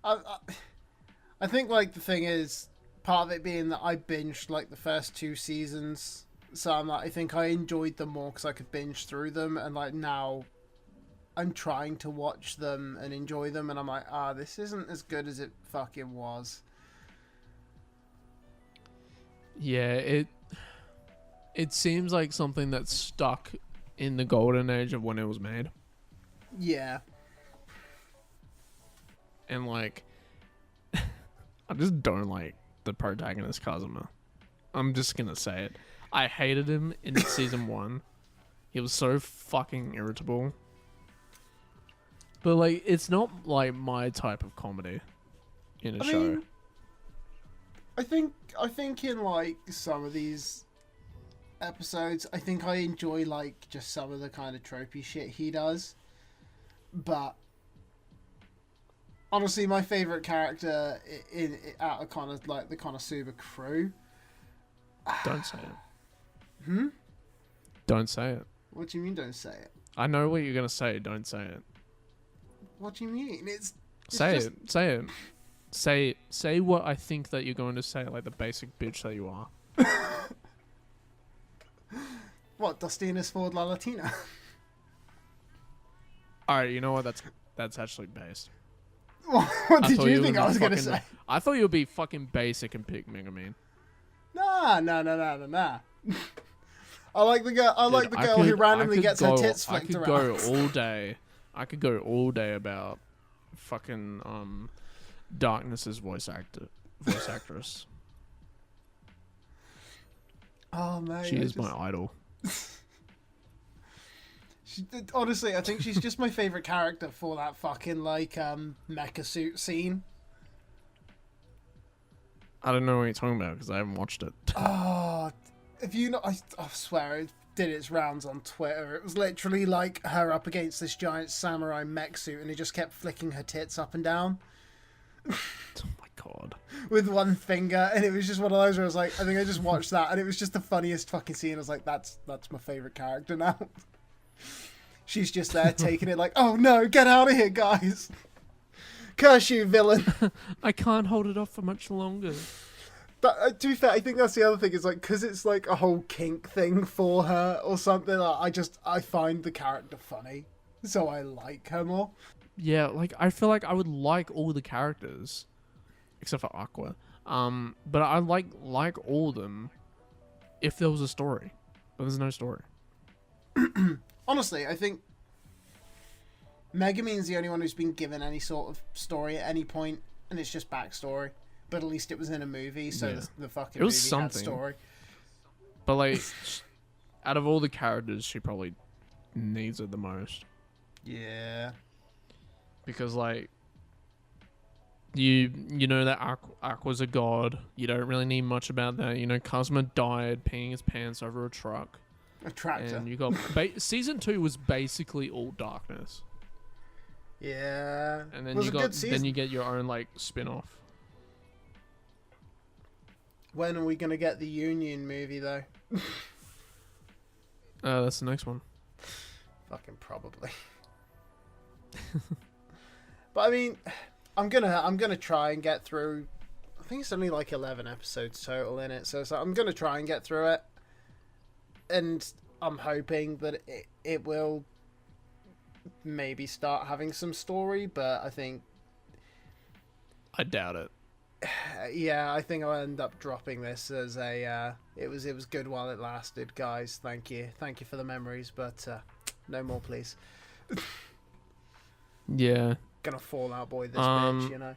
I think like the thing is part of it being that I binged like the first 2 seasons, so I'm like I think I enjoyed them more because I could binge through them, and like now I'm trying to watch them and enjoy them, and I'm like this isn't as good as it fucking was. Yeah, it seems like something that's stuck in the golden age of when it was made. Yeah. And like I just don't like the protagonist Kazuma. I'm just gonna say it. I hated him in season 1. He was so fucking irritable. But like it's not like my type of comedy in a show. Mean, I think in like some of these episodes, I think I enjoy like just some of the kind of tropey shit he does. But honestly, my favorite character out of kind of like the Konosuba crew. Don't say it. Hmm? Don't say it. What do you mean? Don't say it. I know what you're gonna say. Don't say it. What do you mean? It's Say just... it. Say it. Say what I think that you're going to say, like the basic bitch that you are. What, Dustina's Ford La Latina? Alright, you know what? That's actually based. What did you think I was going to say? I thought you would be fucking basic and pick Megumin. Nah. I like the girl. I like the girl who randomly gets her tits flicked around. I could go all day about fucking Darkness's voice actress. Oh man, she is my idol. Honestly, I think she's just my favorite character for that fucking like mecha suit scene. I don't know what you're talking about because I haven't watched it. Oh, if you know, I swear it did its rounds on Twitter. It was literally like her up against this giant samurai mech suit, and he just kept flicking her tits up and down. Oh my god. With one finger, and it was just one of those where I was like, I think I just watched that, and it was just the funniest fucking scene. I was like, that's my favorite character now. She's just there taking it like, oh no, get out of here, guys. Curse you, villain. I can't hold it off for much longer. But to be fair, I think that's the other thing is like, because it's like a whole kink thing for her or something, I find the character funny, so I like her more. Yeah, like I feel like I would like all the characters except for Aqua. But I like all of them if there was a story. But there's no story. Honestly, I think Megumin's the only one who's been given any sort of story at any point, and it's just backstory. But at least it was in a movie, so Yeah. the fucking It was movie something. had story. But like out of all the characters, she probably needs it the most. Yeah. Because like you know that Aqua's a god. You don't really need much about that. You know, Kazuma died peeing his pants over a truck. A tractor. And you got season 2 was basically all darkness. Yeah. And then you get your own like spin-off. When are we gonna get the Union movie though? That's the next one. Fucking probably. But I mean, I'm gonna try and get through. I think it's only like 11 episodes total in it, so it's like, I'm gonna try and get through it, and I'm hoping that it will maybe start having some story. But I think I doubt it. Yeah, I think I'll end up dropping this as a. It was good while it lasted, guys. Thank you for the memories, but no more, please. Yeah. Gonna fall out, boy. This bitch, you know.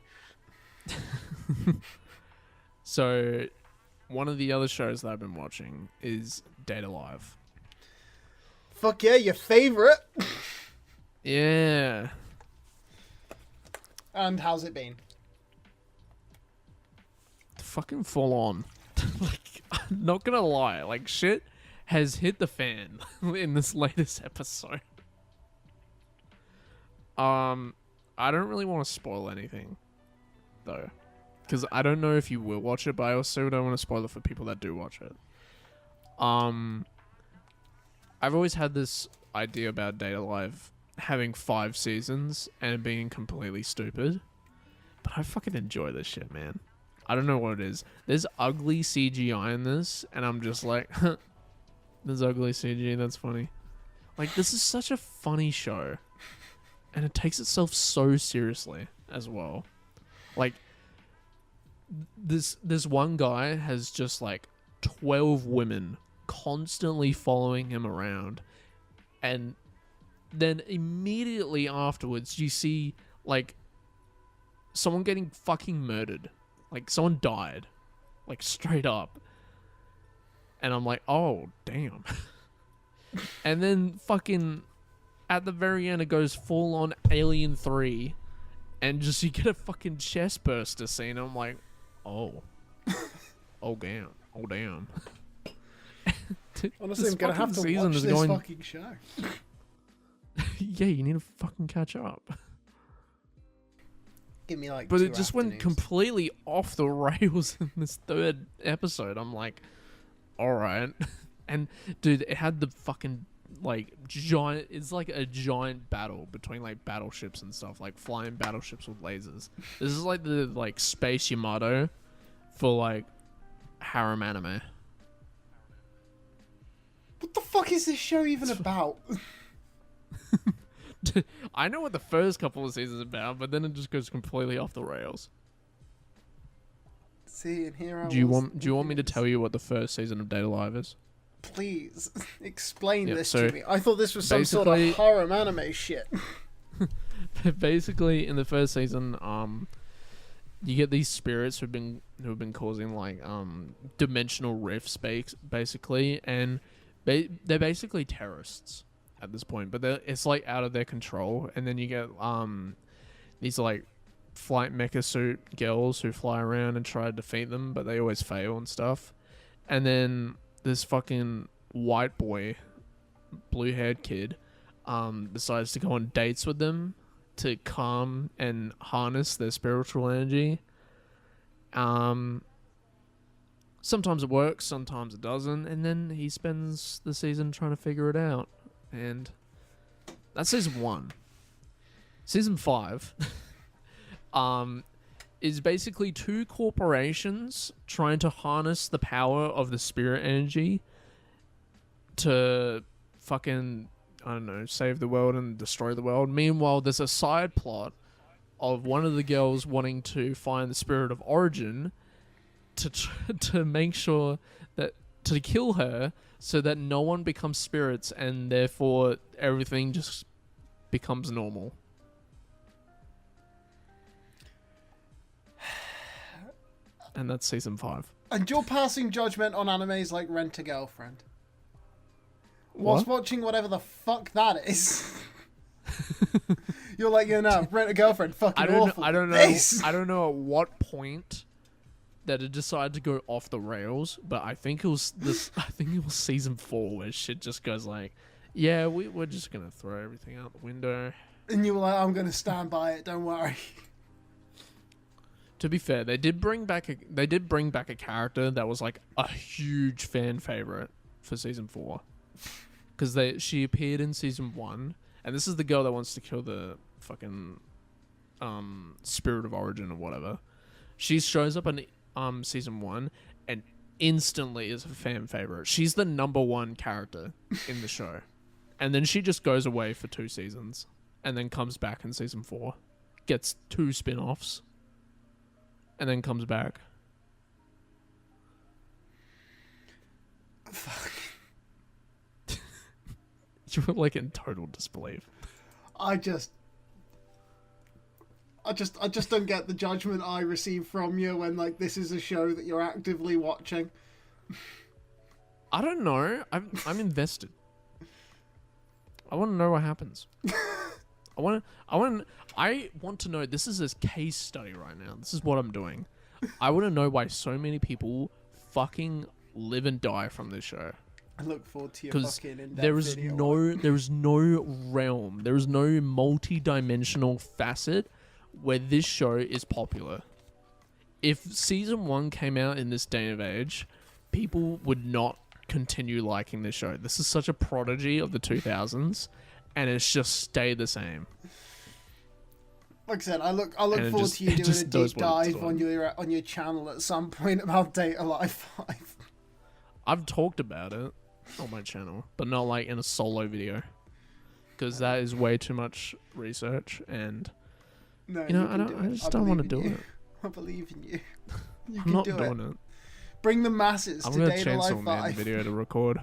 So, one of the other shows that I've been watching is Data Live. Fuck yeah, your favorite. Yeah. And how's it been? Fucking full on. Like, I'm not gonna lie, like shit has hit the fan in this latest episode. I don't really want to spoil anything though, because I don't know if you will watch it, but I also don't want to spoil it for people that do watch it. I've always had this idea about Data Live having 5 seasons and being completely stupid, but I fucking enjoy this shit, man. I don't know what it is. There's ugly CGI in this, and I'm just like, there's ugly CG, that's funny. Like, this is such a funny show, and it takes itself so seriously as well. Like, this one guy has just like 12 women constantly following him around, and then immediately afterwards you see like someone getting fucking murdered. Like, someone died. Like, straight up. And I'm like, oh, damn. And then fucking at the very end it goes full on Alien 3 and just you get a fucking chest burster scene. I'm like, oh. Oh, damn. Oh, damn. Honestly, I'm gonna have to watch this fucking show. Yeah, you need to fucking catch up. Give me like. But it afternoons. just went completely off the rails in this 3rd episode. I'm like, all right. And dude, it had the fucking like giant. It's like a giant battle between like battleships and stuff, like flying battleships with lasers. This is like the like Space Yamato for like harem anime. What the fuck is this show even about? I know what the first couple of seasons are about, but then it just goes completely off the rails. See, and here I Do you want me to tell you what the first season of Data Live is? Please explain this so to me. I thought this was some sort of harem anime shit. Basically, in the first season, you get these spirits who've been causing like dimensional rifts, basically, and they're basically terrorists at this point, but it's like out of their control. And then you get these like flight mecha suit girls who fly around and try to defeat them, but they always fail and stuff. And then this fucking white boy, blue-haired kid, decides to go on dates with them to calm and harness their spiritual energy. Sometimes it works, sometimes it doesn't, and then he spends the season trying to figure it out. And that's season 1. Season 5 is basically 2 corporations trying to harness the power of the spirit energy to fucking, I don't know, save the world and destroy the world. Meanwhile, there's a side plot of one of the girls wanting to find the spirit of origin to make sure that, to kill her, so that no one becomes spirits and therefore everything just becomes normal. And that's season 5. And you're passing judgment on animes like Rent a Girlfriend. Whilst watching whatever the fuck that is. You're like, Rent a Girlfriend, fucking awful. I don't know at what point that it decided to go off the rails, but I think it was this. I think it was season 4 where shit just goes like, yeah, we're just gonna throw everything out the window. And you were like, I'm gonna stand by it. Don't worry. To be fair, they did bring back a character that was like a huge fan favorite for season 4, because she appeared in season 1, and this is the girl that wants to kill the fucking spirit of origin or whatever. She shows up in season 1 and instantly is a fan favorite. She's the number 1 character in the show, and then she just goes away for 2 seasons, and then comes back in season 4, gets 2 spin-offs. And then comes back. Fuck. You were like in total disbelief. I just don't get the judgment I receive from you when like this is a show that you're actively watching. I don't know. I'm invested. I want to know what happens. I want to know. This is a case study right now. This is what I'm doing. I want to know why so many people fucking live and die from this show. I look forward to your fucking in-depth there is video. there is no realm, there is no multi-dimensional facet where this show is popular. If season 1 came out in this day and age, people would not continue liking this show. This is such a prodigy of the 2000s. And it's just stayed the same. Like I said, I look forward to you doing a deep dive on your channel at some point about Data Life 5. I've talked about it on my channel, but not like in a solo video, because that is way too much research, and no, I just don't want to do it. I believe in you. I'm not doing it. Bring the masses to Data Life 5. I'm gonna Chainsaw Man video to record.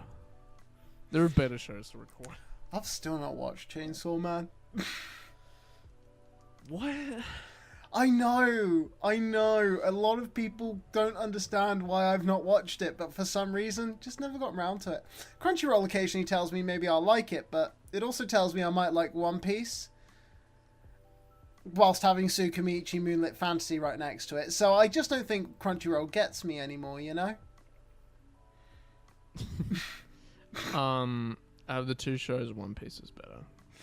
There are better shows to record. I've still not watched Chainsaw Man. What? I know. A lot of people don't understand why I've not watched it, but for some reason, just never got around to it. Crunchyroll occasionally tells me maybe I'll like it, but it also tells me I might like One Piece, whilst having Tsukimichi Moonlit Fantasy right next to it. So I just don't think Crunchyroll gets me anymore, you know? Out of the 2 shows, One Piece is better.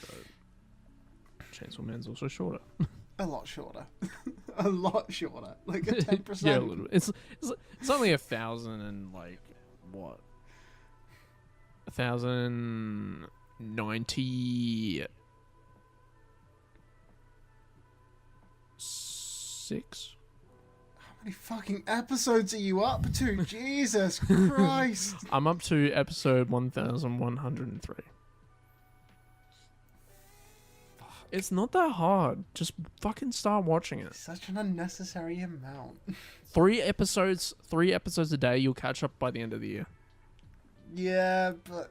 So Chainsaw Man's also shorter. A lot shorter. A lot shorter. Like a 10%. Yeah, a little bit. It's only 1,000 and like what? 1,096. How many fucking episodes are you up to? Jesus Christ. I'm up to episode 1,103. It's not that hard. Just fucking start watching it. Such an unnecessary amount. 3 episodes a day, you'll catch up by the end of the year. Yeah, but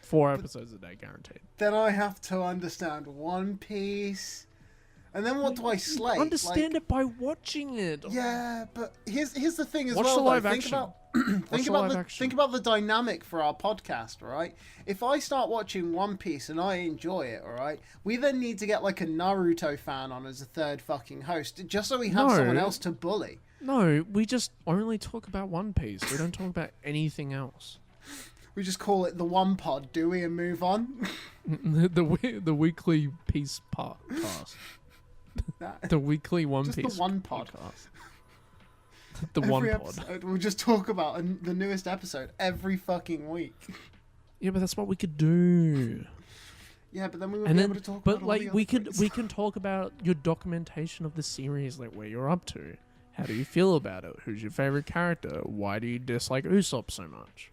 4 episodes a day, guaranteed. Then I have to understand One Piece. And then what do I slate? Understand it by watching it. Yeah, but here's the thing as Watch well. the live though. action. Think about the dynamic for our podcast, all right? If I start watching One Piece and I enjoy it, all right, we then need to get like a Naruto fan on as a third fucking host, just so we have someone else to bully. No, we just only talk about One Piece. We don't talk about anything else. We just call it the One Pod, do we, and move on? the weekly Piece podcast. The weekly One just Piece the One Pod. Podcast. The every One episode, Pod. we'll just talk about the newest episode every fucking week. Yeah, but that's what we could do. Yeah, but then we wouldn't be able to talk about all the other we things. can talk about your documentation of the series, like where you're up to. How do you feel about it? Who's your favorite character? Why do you dislike Usopp so much?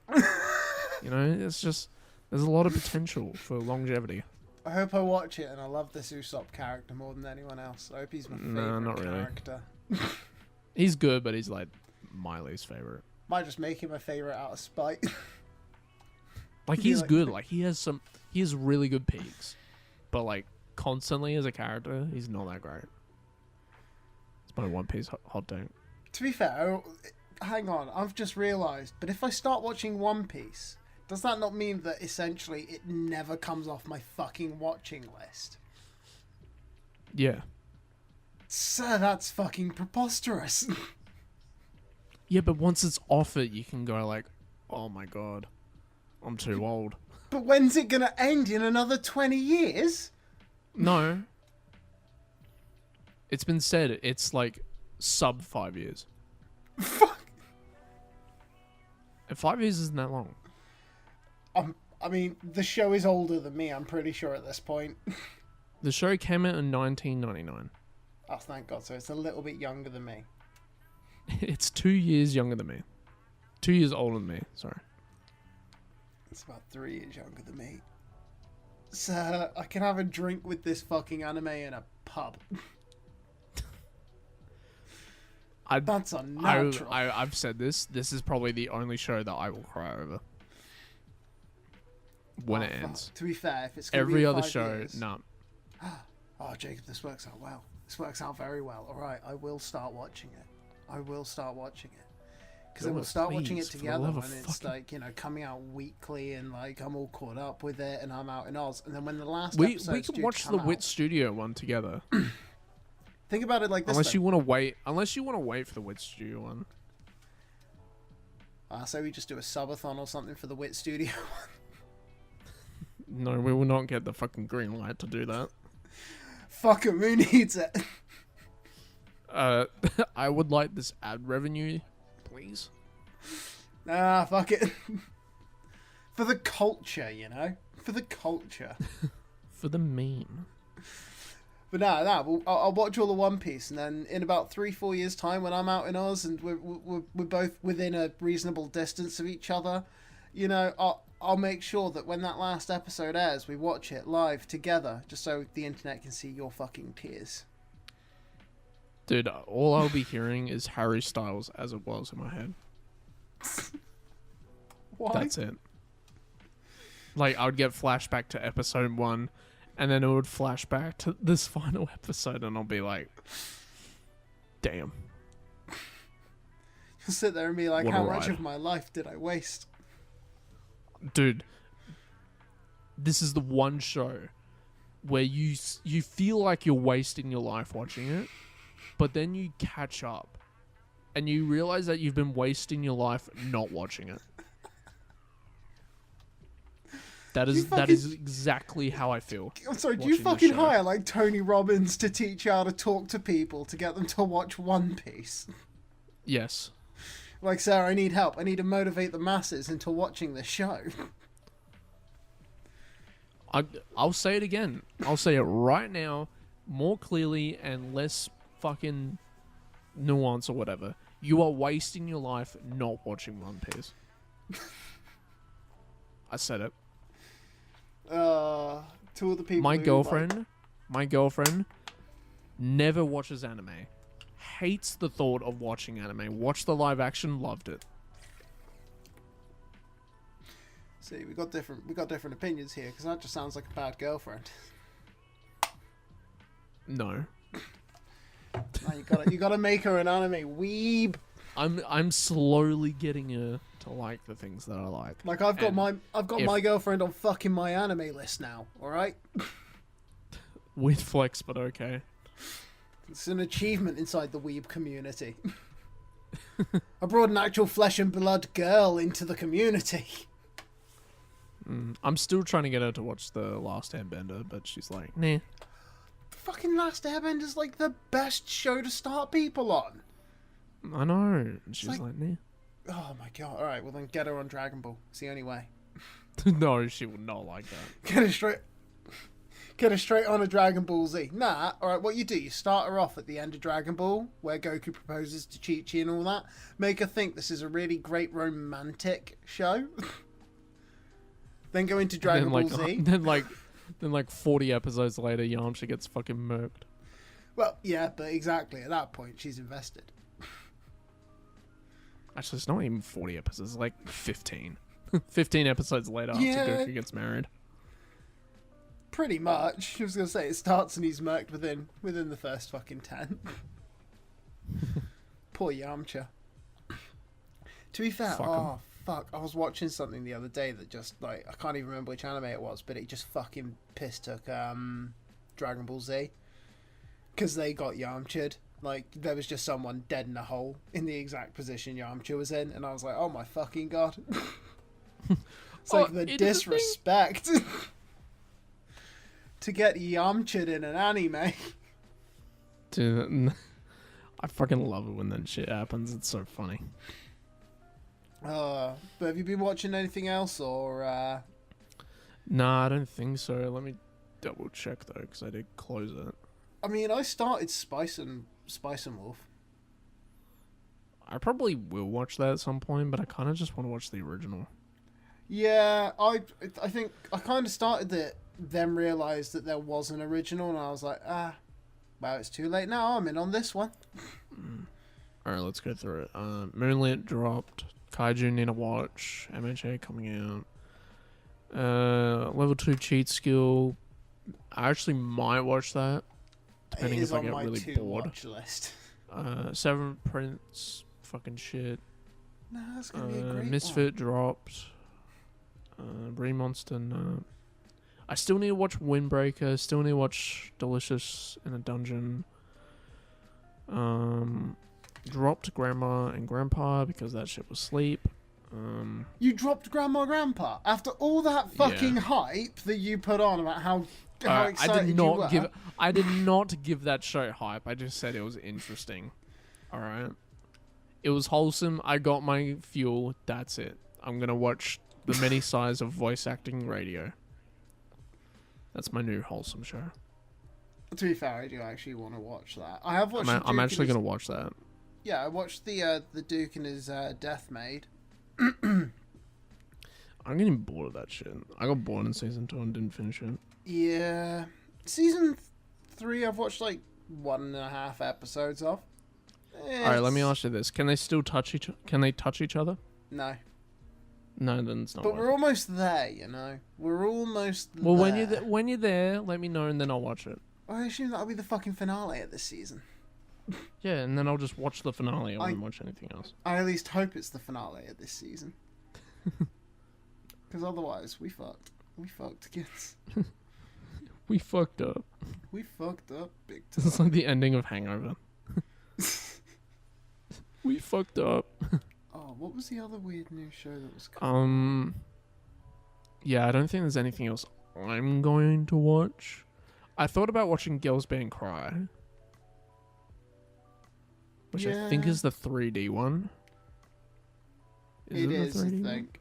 You know, it's just there's a lot of potential for longevity. I hope I watch it and I love this Usopp character more than anyone else. I hope he's my favorite character. Really. He's good, but he's like my least favorite. Might just make him a favorite out of spite. Like he's good. Like he has really good peaks, but like constantly as a character, he's not that great. It's my One Piece hot take. To be fair, hang on, I've just realised. But if I start watching One Piece, does that not mean that essentially it never comes off my fucking watching list? Yeah. Sir, that's fucking preposterous. Yeah, but once it's off it, you can go like, oh my god, I'm too old. But when's it gonna end? In another 20 years? No. It's been said it's like sub 5 years. Fuck. And 5 years isn't that long. I mean, the show is older than me, I'm pretty sure at this point. The show came out in 1999. Oh, thank God, so it's a little bit younger than me. It's 2 years younger than me. 2 years older than me, sorry. It's about 3 years younger than me. Sir, I can have a drink with this fucking anime in a pub. That's unnatural. I've said this. This is probably the only show that I will cry over. When it ends. To be fair, if it's gonna every be other 5 show, years... no. Oh, Jacob, this works out well. This works out very well. All right, I will start watching it. I will start watching it. Because then we'll start watching it together when it's like, you know, coming out weekly and like I'm all caught up with it and I'm out in Oz. And then when the last we episode's can watch the Wit Studio one together. Think about it like this. Unless you want to wait for the Wit Studio one. So we just do a subathon or something for the Wit Studio one. No, we will not get the fucking green light to do that. Fuck him, who needs it? I would like this ad revenue, please. Fuck it. For the culture, you know? For the culture. For the meme. But I'll watch all the One Piece, and then in about 3-4 years' time, when I'm out in Oz and we're both within a reasonable distance of each other, you know, I'll make sure that when that last episode airs, we watch it live together, just so the internet can see your fucking tears. Dude, all I'll be hearing is Harry Styles as it was in my head. Why? That's it. Like, I would get flashback to episode 1, and then it would flash back to this final episode, and I'll be like, damn. You'll sit there and be like, What how a much ride. of my life did I waste? Dude, this is the one show where you feel like you're wasting your life watching it, but then you catch up and you realize that you've been wasting your life not watching it. That is exactly how I feel. I'm sorry, do you fucking hire like Tony Robbins to teach you how to talk to people to get them to watch One Piece? Yes. Like, sir, I need help. I need to motivate the masses into watching this show. I'll say it again. I'll say it right now, more clearly and less fucking nuance or whatever. You are wasting your life not watching One Piece. I said it. Two of the people. My girlfriend never watches anime. Hates the thought of watching anime. Watched the live action, loved it. See, we got different opinions here because that just sounds like a bad girlfriend. No. No, you gotta make her an anime weeb. I'm slowly getting her to like the things that I like. Like I've got my girlfriend on fucking my anime list now. All right. With flex, but okay. It's an achievement inside the weeb community. I brought an actual flesh and blood girl into the community. I'm still trying to get her to watch The Last Airbender, but she's like, nah. Fucking Last Airbender's like the best show to start people on. I know. And she's like, nah. Oh my god. Alright, well then get her on Dragon Ball. It's the only way. No, she would not like that. Get her straight on a Dragon Ball Z. Nah, alright, what you do, you start her off at the end of Dragon Ball, where Goku proposes to Chi-Chi and all that. Make her think this is a really great romantic show. Then go into Dragon Ball Z. Then like 40 episodes later, Yamcha gets fucking murked. Well, yeah, but exactly. At that point, she's invested. Actually, it's not even 40 episodes. It's like 15. 15 episodes later after Goku gets married. Pretty much. I was going to say, it starts and he's murked within the first fucking 10. Poor Yamcha. To be fair, fuck, I was watching something the other day that just, like, I can't even remember which anime it was, but it just fucking piss took Dragon Ball Z. because they got Yamcha'd. Like, there was just someone dead in a hole in the exact position Yamcha was in, and I was like, oh my fucking god. It's like the disrespect to get Yamcha'd in an anime. Dude, I fucking love it when that shit happens. It's so funny. But have you been watching anything else, or? Nah, I don't think so. Let me double check though, because I did close it. I mean, I started Spice and Wolf. I probably will watch that at some point, but I kind of just want to watch the original. Yeah, I think I kind of started it, then realised that there was an original, and I was like, well, it's too late now. I'm in on this one. Alright, let's go through it. Moonlit dropped. Kaiju Need a Watch. MHA coming out. Level 2 Cheat Skill. I actually might watch that, depending if I get really bored. Watch list. Seven Prince. Fucking shit. Nah, that's gonna be a great Misfit dropped. Monster, no. I still need to watch Windbreaker. Still need to watch Delicious in a Dungeon. Dropped Grandma and Grandpa because that shit was sleep. You dropped Grandma and Grandpa after all that fucking hype that you put on about how excited you were. I did not give that show hype. I just said it was interesting. All right. It was wholesome. I got my fuel. That's it. I'm gonna watch the many sides of voice acting radio. That's my new wholesome show. To be fair, I do actually want to watch that. I have watched. I'm actually gonna watch that. Yeah, I watched the Duke and his Death Maid. I'm getting bored of that shit. I got bored in season 2 and didn't finish it. Yeah, season 3 I've watched like 1.5 episodes of. All right, let me ask you this: Can they still touch each? Can they touch each other? No. No, then it's not. But we're almost there, you know. We're almost there. Well, when you're there, let me know and then I'll watch it. I assume that'll be the fucking finale of this season. Yeah, and then I'll just watch the finale. I won't watch anything else. I at least hope it's the finale of this season. Because otherwise, we fucked. We fucked, kids. We fucked up. We fucked up big time. It's like the ending of Hangover. We fucked up. Oh, what was the other weird new show that was coming? Yeah, I don't think there's anything else I'm going to watch. I thought about watching Girls Band Cry, which I think is the 3D one. It is, I think.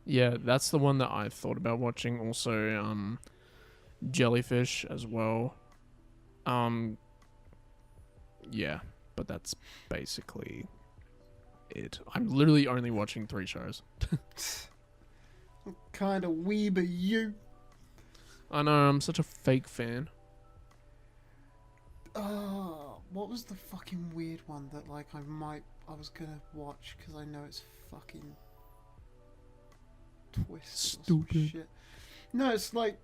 Yeah, that's the one that I thought about watching. Also, Jellyfish as well. Yeah, but that's basically it. I'm literally only watching 3 shows. What kind of weeb are you? I know, I'm such a fake fan. What was the fucking weird one that like I was gonna watch because I know it's fucking twisted. Stupid. Shit. No, it's like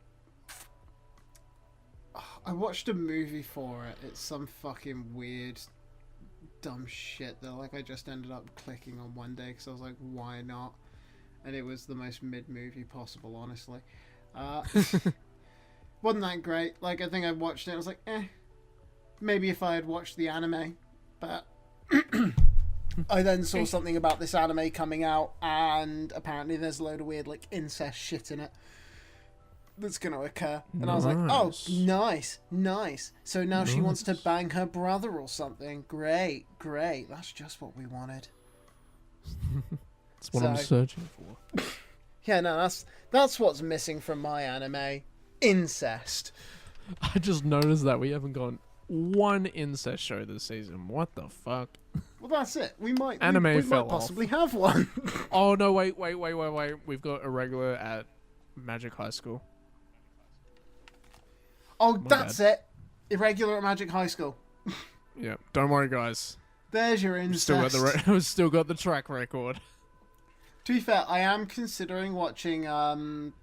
I watched a movie for it. It's some fucking weird, dumb shit that like I just ended up clicking on one day because I was like, why not? And it was the most mid movie possible, honestly. Wasn't that great? Like I think I watched it. I was like, maybe if I had watched the anime, but I then saw something about this anime coming out, and apparently there's a load of weird like incest shit in it that's going to occur. And I was like, oh, nice. So now she wants to bang her brother or something. Great. That's just what we wanted. That's what I'm searching for. Yeah, no, that's what's missing from my anime. Incest. I just noticed that we haven't gone one incest show this season. What the fuck? Well, that's it. We might possibly have one. Oh no! Wait! We've got a regular at Magic High School. Oh, that's it. Irregular at Magic High School. Yeah. Don't worry, guys. There's your incest. We've still got the track record. To be fair, I am considering watching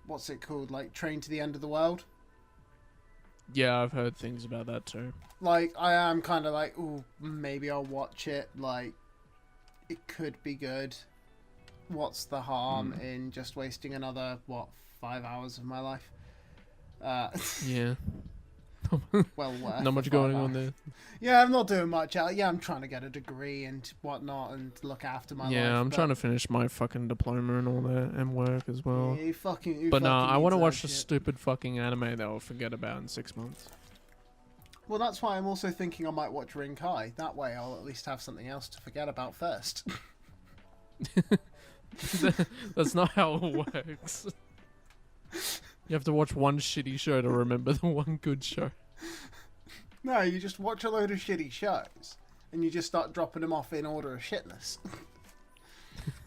what's it called? Like Train to the End of the World. Yeah, I've heard things about that too. Like, I am kind of like, ooh, maybe I'll watch it. Like, it could be good. What's the harm in just wasting another, 5 hours of my life? Yeah. well worth. Not much the going 5 on hours. there. Yeah, I'm not doing much. Yeah, I'm trying to get a degree and whatnot and look after my life. Yeah, I'm but- trying to finish my fucking diploma and all that and work as well. Yeah, you But no, fucking I need want to that watch the shit. stupid fucking anime that I'll forget about in 6 months. Well, that's why I'm also thinking I might watch Rinkai. That way I'll at least have something else to forget about first. That's not how it works. You have to watch one shitty show to remember the one good show. No, you just watch a load of shitty shows and you just start dropping them off in order of shitness.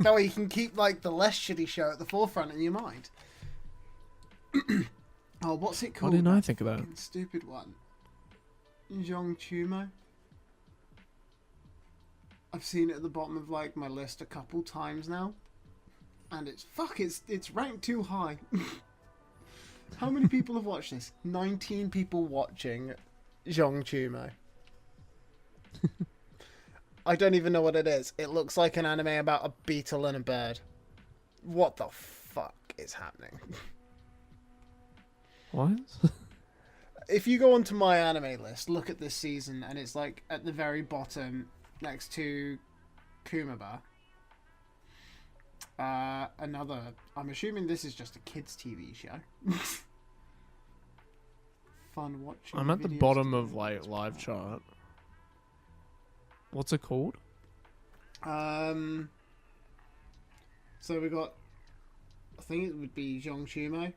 That way you can keep like the less shitty show at the forefront in your mind. Oh, what's it Why called? didn't I think of that? Fucking stupid one. Chumo. I've seen it at the bottom of like my list a couple times now, and it's ranked too high. How many people have watched this? 19 people watching Chumo. I don't even know what it is. It looks like an anime about a beetle and a bird. What the fuck is happening? What? If you go onto my anime list, look at this season, and it's like at the very bottom next to Kumaba. Another. I'm assuming this is just a kids' TV show. Fun watching. I'm at the videos bottom to of like live chart. What's it called? So we got. I think it would be Chumo,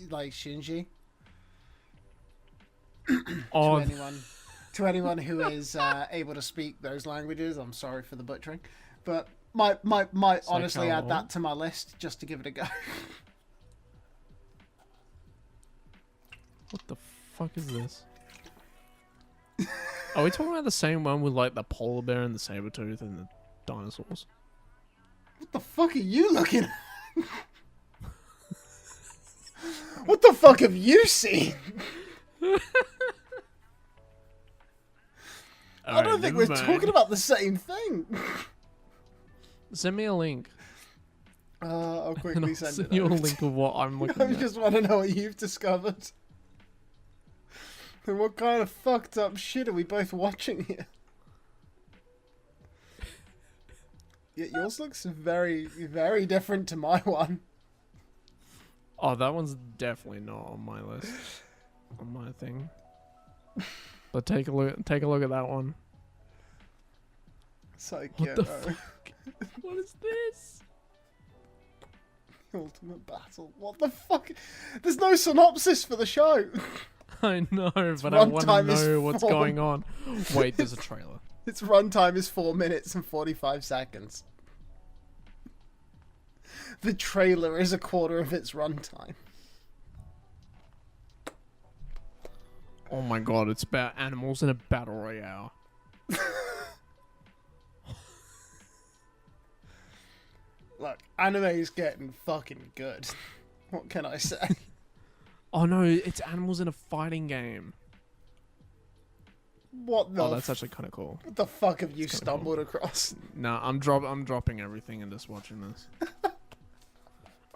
like Shinji. Oh, To anyone who is able to speak those languages, I'm sorry for the butchering, but might honestly add that to my list just to give it a go. what the fuck is this? Are we talking about the same one with like the polar bear and the saber tooth and the dinosaurs? What the fuck are you looking at? What the fuck have you seen? I don't think we're talking about the same thing. Send me a link. I'll And quickly I'll send send it. you a over. link of what I'm looking I at. just want to know what you've discovered. And what kind of fucked up shit are we both watching here? Yeah, yours looks very, very different to my one. Oh, that one's definitely not on my list. On my thing. But take a look at that one. Psycho. the fuck? What is this? Ultimate battle. What the fuck? There's no synopsis for the show. I know, but I want to runtime is know what's 4 going on. Wait, there's a trailer. Its runtime is 4 minutes and 45 seconds. The trailer is a quarter of its runtime. Oh my god, it's about animals in a battle royale. Look, anime is getting fucking good. What can I say? Oh no, it's animals in a fighting game. What the? Oh, that's actually kind of cool. What the fuck have you It's kinda stumbled across? Nah, I'm dropping everything and just watching this.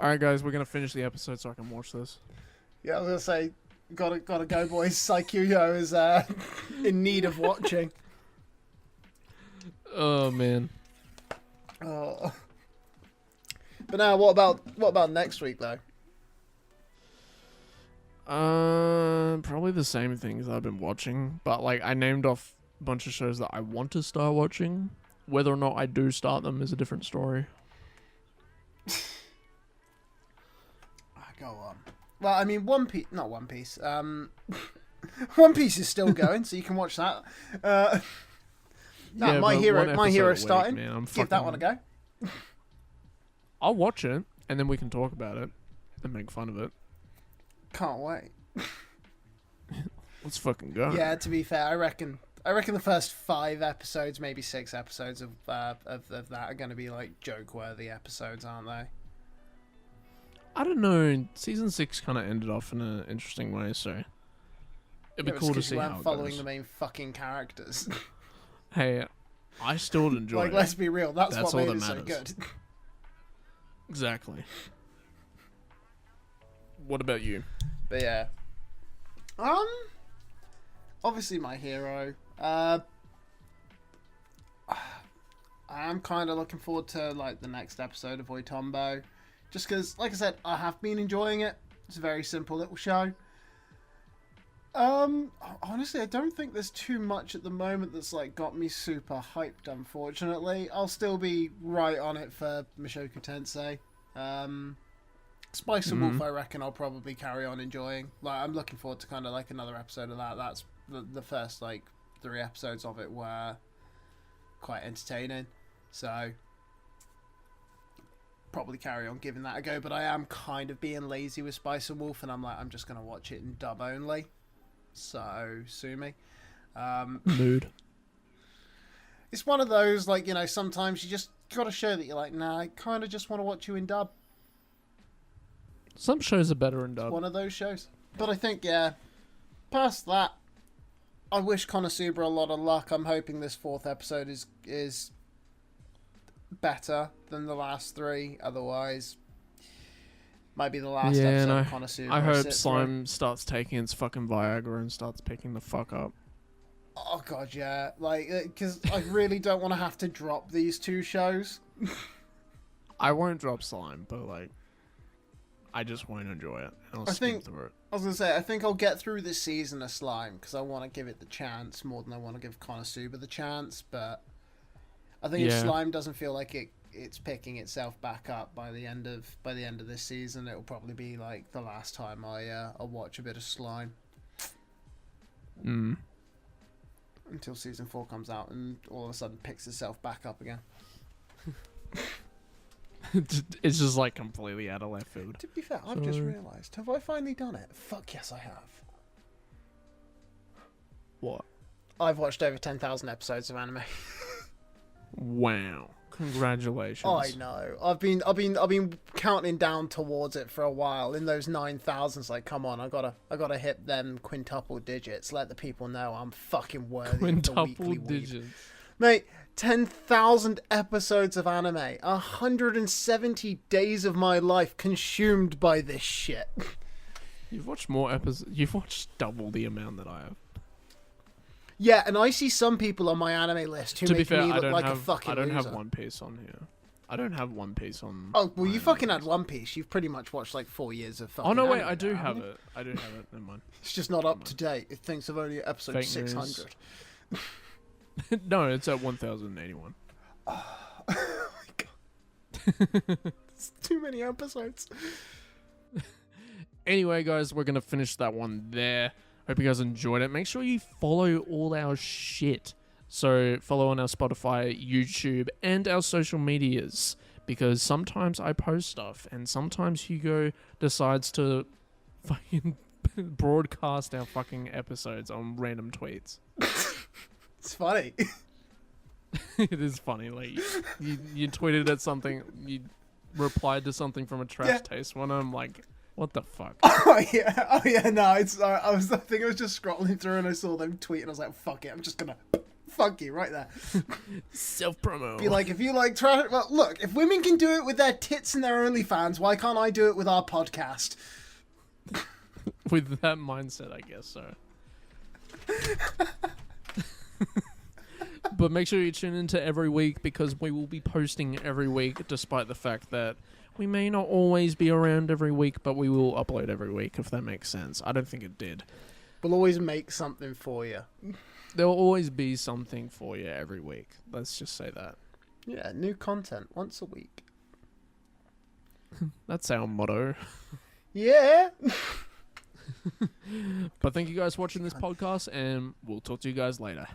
Alright guys, we're gonna finish the episode so I can watch this. Yeah, I was gonna say, gotta go, boys. Psycho is in need of watching. Oh man. Oh. But now, what about next week though? Probably the same things I've been watching, but like I named off a bunch of shows that I want to start watching. Whether or not I do start them is a different story. Go on. Well, I mean, not One Piece. One Piece is still going, so you can watch that. Yeah, My but Hero, one My episode Hero's a week, starting. man. I'm Give that one a go. I'll watch it, and then we can talk about it and make fun of it. Can't wait. Let's fucking go. Yeah, to be fair, I reckon the first 5 episodes, maybe 6 episodes of that are going to be like joke-worthy episodes, aren't they? I don't know. Season 6 kind of ended off in an interesting way, so it'd be Yeah, cool to 'cause see you how weren't it following goes. the main fucking characters. Hey, I still enjoy Like, it. let's be real, that's That's what all made that it so matters. good. Exactly. What about you? But yeah, Obviously my hero. I am kind of looking forward to like the next episode of Tonbo, just because, like I said, I have been enjoying it. It's a very simple little show. Honestly, I don't think there's too much at the moment that's like got me super hyped. Unfortunately, I'll still be right on it for Mushoku Tensei. Spice and Wolf, I reckon I'll probably carry on enjoying. Like, I'm looking forward to kind of like another episode of that. That's the first like 3 episodes of it were quite entertaining. So probably carry on giving that a go. But I am kind of being lazy with Spice and Wolf, and I'm like, I'm just gonna watch it in dub only. So sue me. Mood. It's one of those, like, you know, sometimes you just gotta show that you're like, nah, I kind of just want to watch you in dub. Some shows are better in dub. It's one of those shows. But I think, yeah, past that, I wish Konosuba a lot of luck. I'm hoping this 4th episode is better than the last 3. Otherwise, might be the last episode of Konosuba. I hope Slime starts taking its fucking Viagra and starts picking the fuck up. Oh god, yeah. Like, because I really don't want to have to drop these 2 shows. I won't drop Slime, but like, I just won't enjoy it. I'll skip through it. I was gonna say, I think I'll get through this season of Slime because I want to give it the chance more than I want to give Konosuba the chance. But I think if Slime doesn't feel like it's picking itself back up by the end of this season, it'll probably be like the last time I'll watch a bit of Slime. Until season 4 comes out and all of a sudden picks itself back up again. It's just like completely out of left field. To be fair, I've just realised. Have I finally done it? Fuck yes, I have. What? I've watched over 10,000 episodes of anime. Wow! Congratulations. I know. I've been counting down towards it for a while. In those 9,000s, like, come on, I gotta hit them quintuple digits. Let the people know I'm fucking worthy. Quintuple digits, mate. 10,000 episodes of anime, 170 days of my life consumed by this shit. You've watched more episodes. You've watched double the amount that I have. Yeah, and I see some people on my anime list who make me look like a fucking I don't loser. have One Piece on here. I don't have One Piece on. Oh, well, you fucking had One Piece. You've pretty much watched like 4 years of fucking. Oh no, wait, anime I do now, have it. I do have it. Never mind. It's just not up to date. It thinks of only episode Fake 600. No, it's at 1081. Oh my god. It's too many episodes. Anyway, guys, we're going to finish that one there. Hope you guys enjoyed it. Make sure you follow all our shit. So follow on our Spotify, YouTube, and our social medias. Because sometimes I post stuff, and sometimes Hugo decides to fucking broadcast our fucking episodes on random tweets. It's funny. It is funny. Like, you tweeted at something, you replied to something from a trash taste one, and I'm like, what the fuck? Oh yeah, no, it's I think I was just scrolling through and I saw them tweet and I was like, fuck it, I'm just gonna fuck you right there. Self promo. Be like, if you like trash, well, look, if women can do it with their tits and their OnlyFans, why can't I do it with our podcast? With that mindset, I guess so. But make sure you tune into every week because we will be posting every week, despite the fact that we may not always be around every week, but we will upload every week, if that makes sense. I don't think it did. We'll always make something for you. There will always be something for you every week. Let's just say that. Yeah, new content once a week. That's our motto. Yeah. But thank you guys for watching this podcast, and we'll talk to you guys later.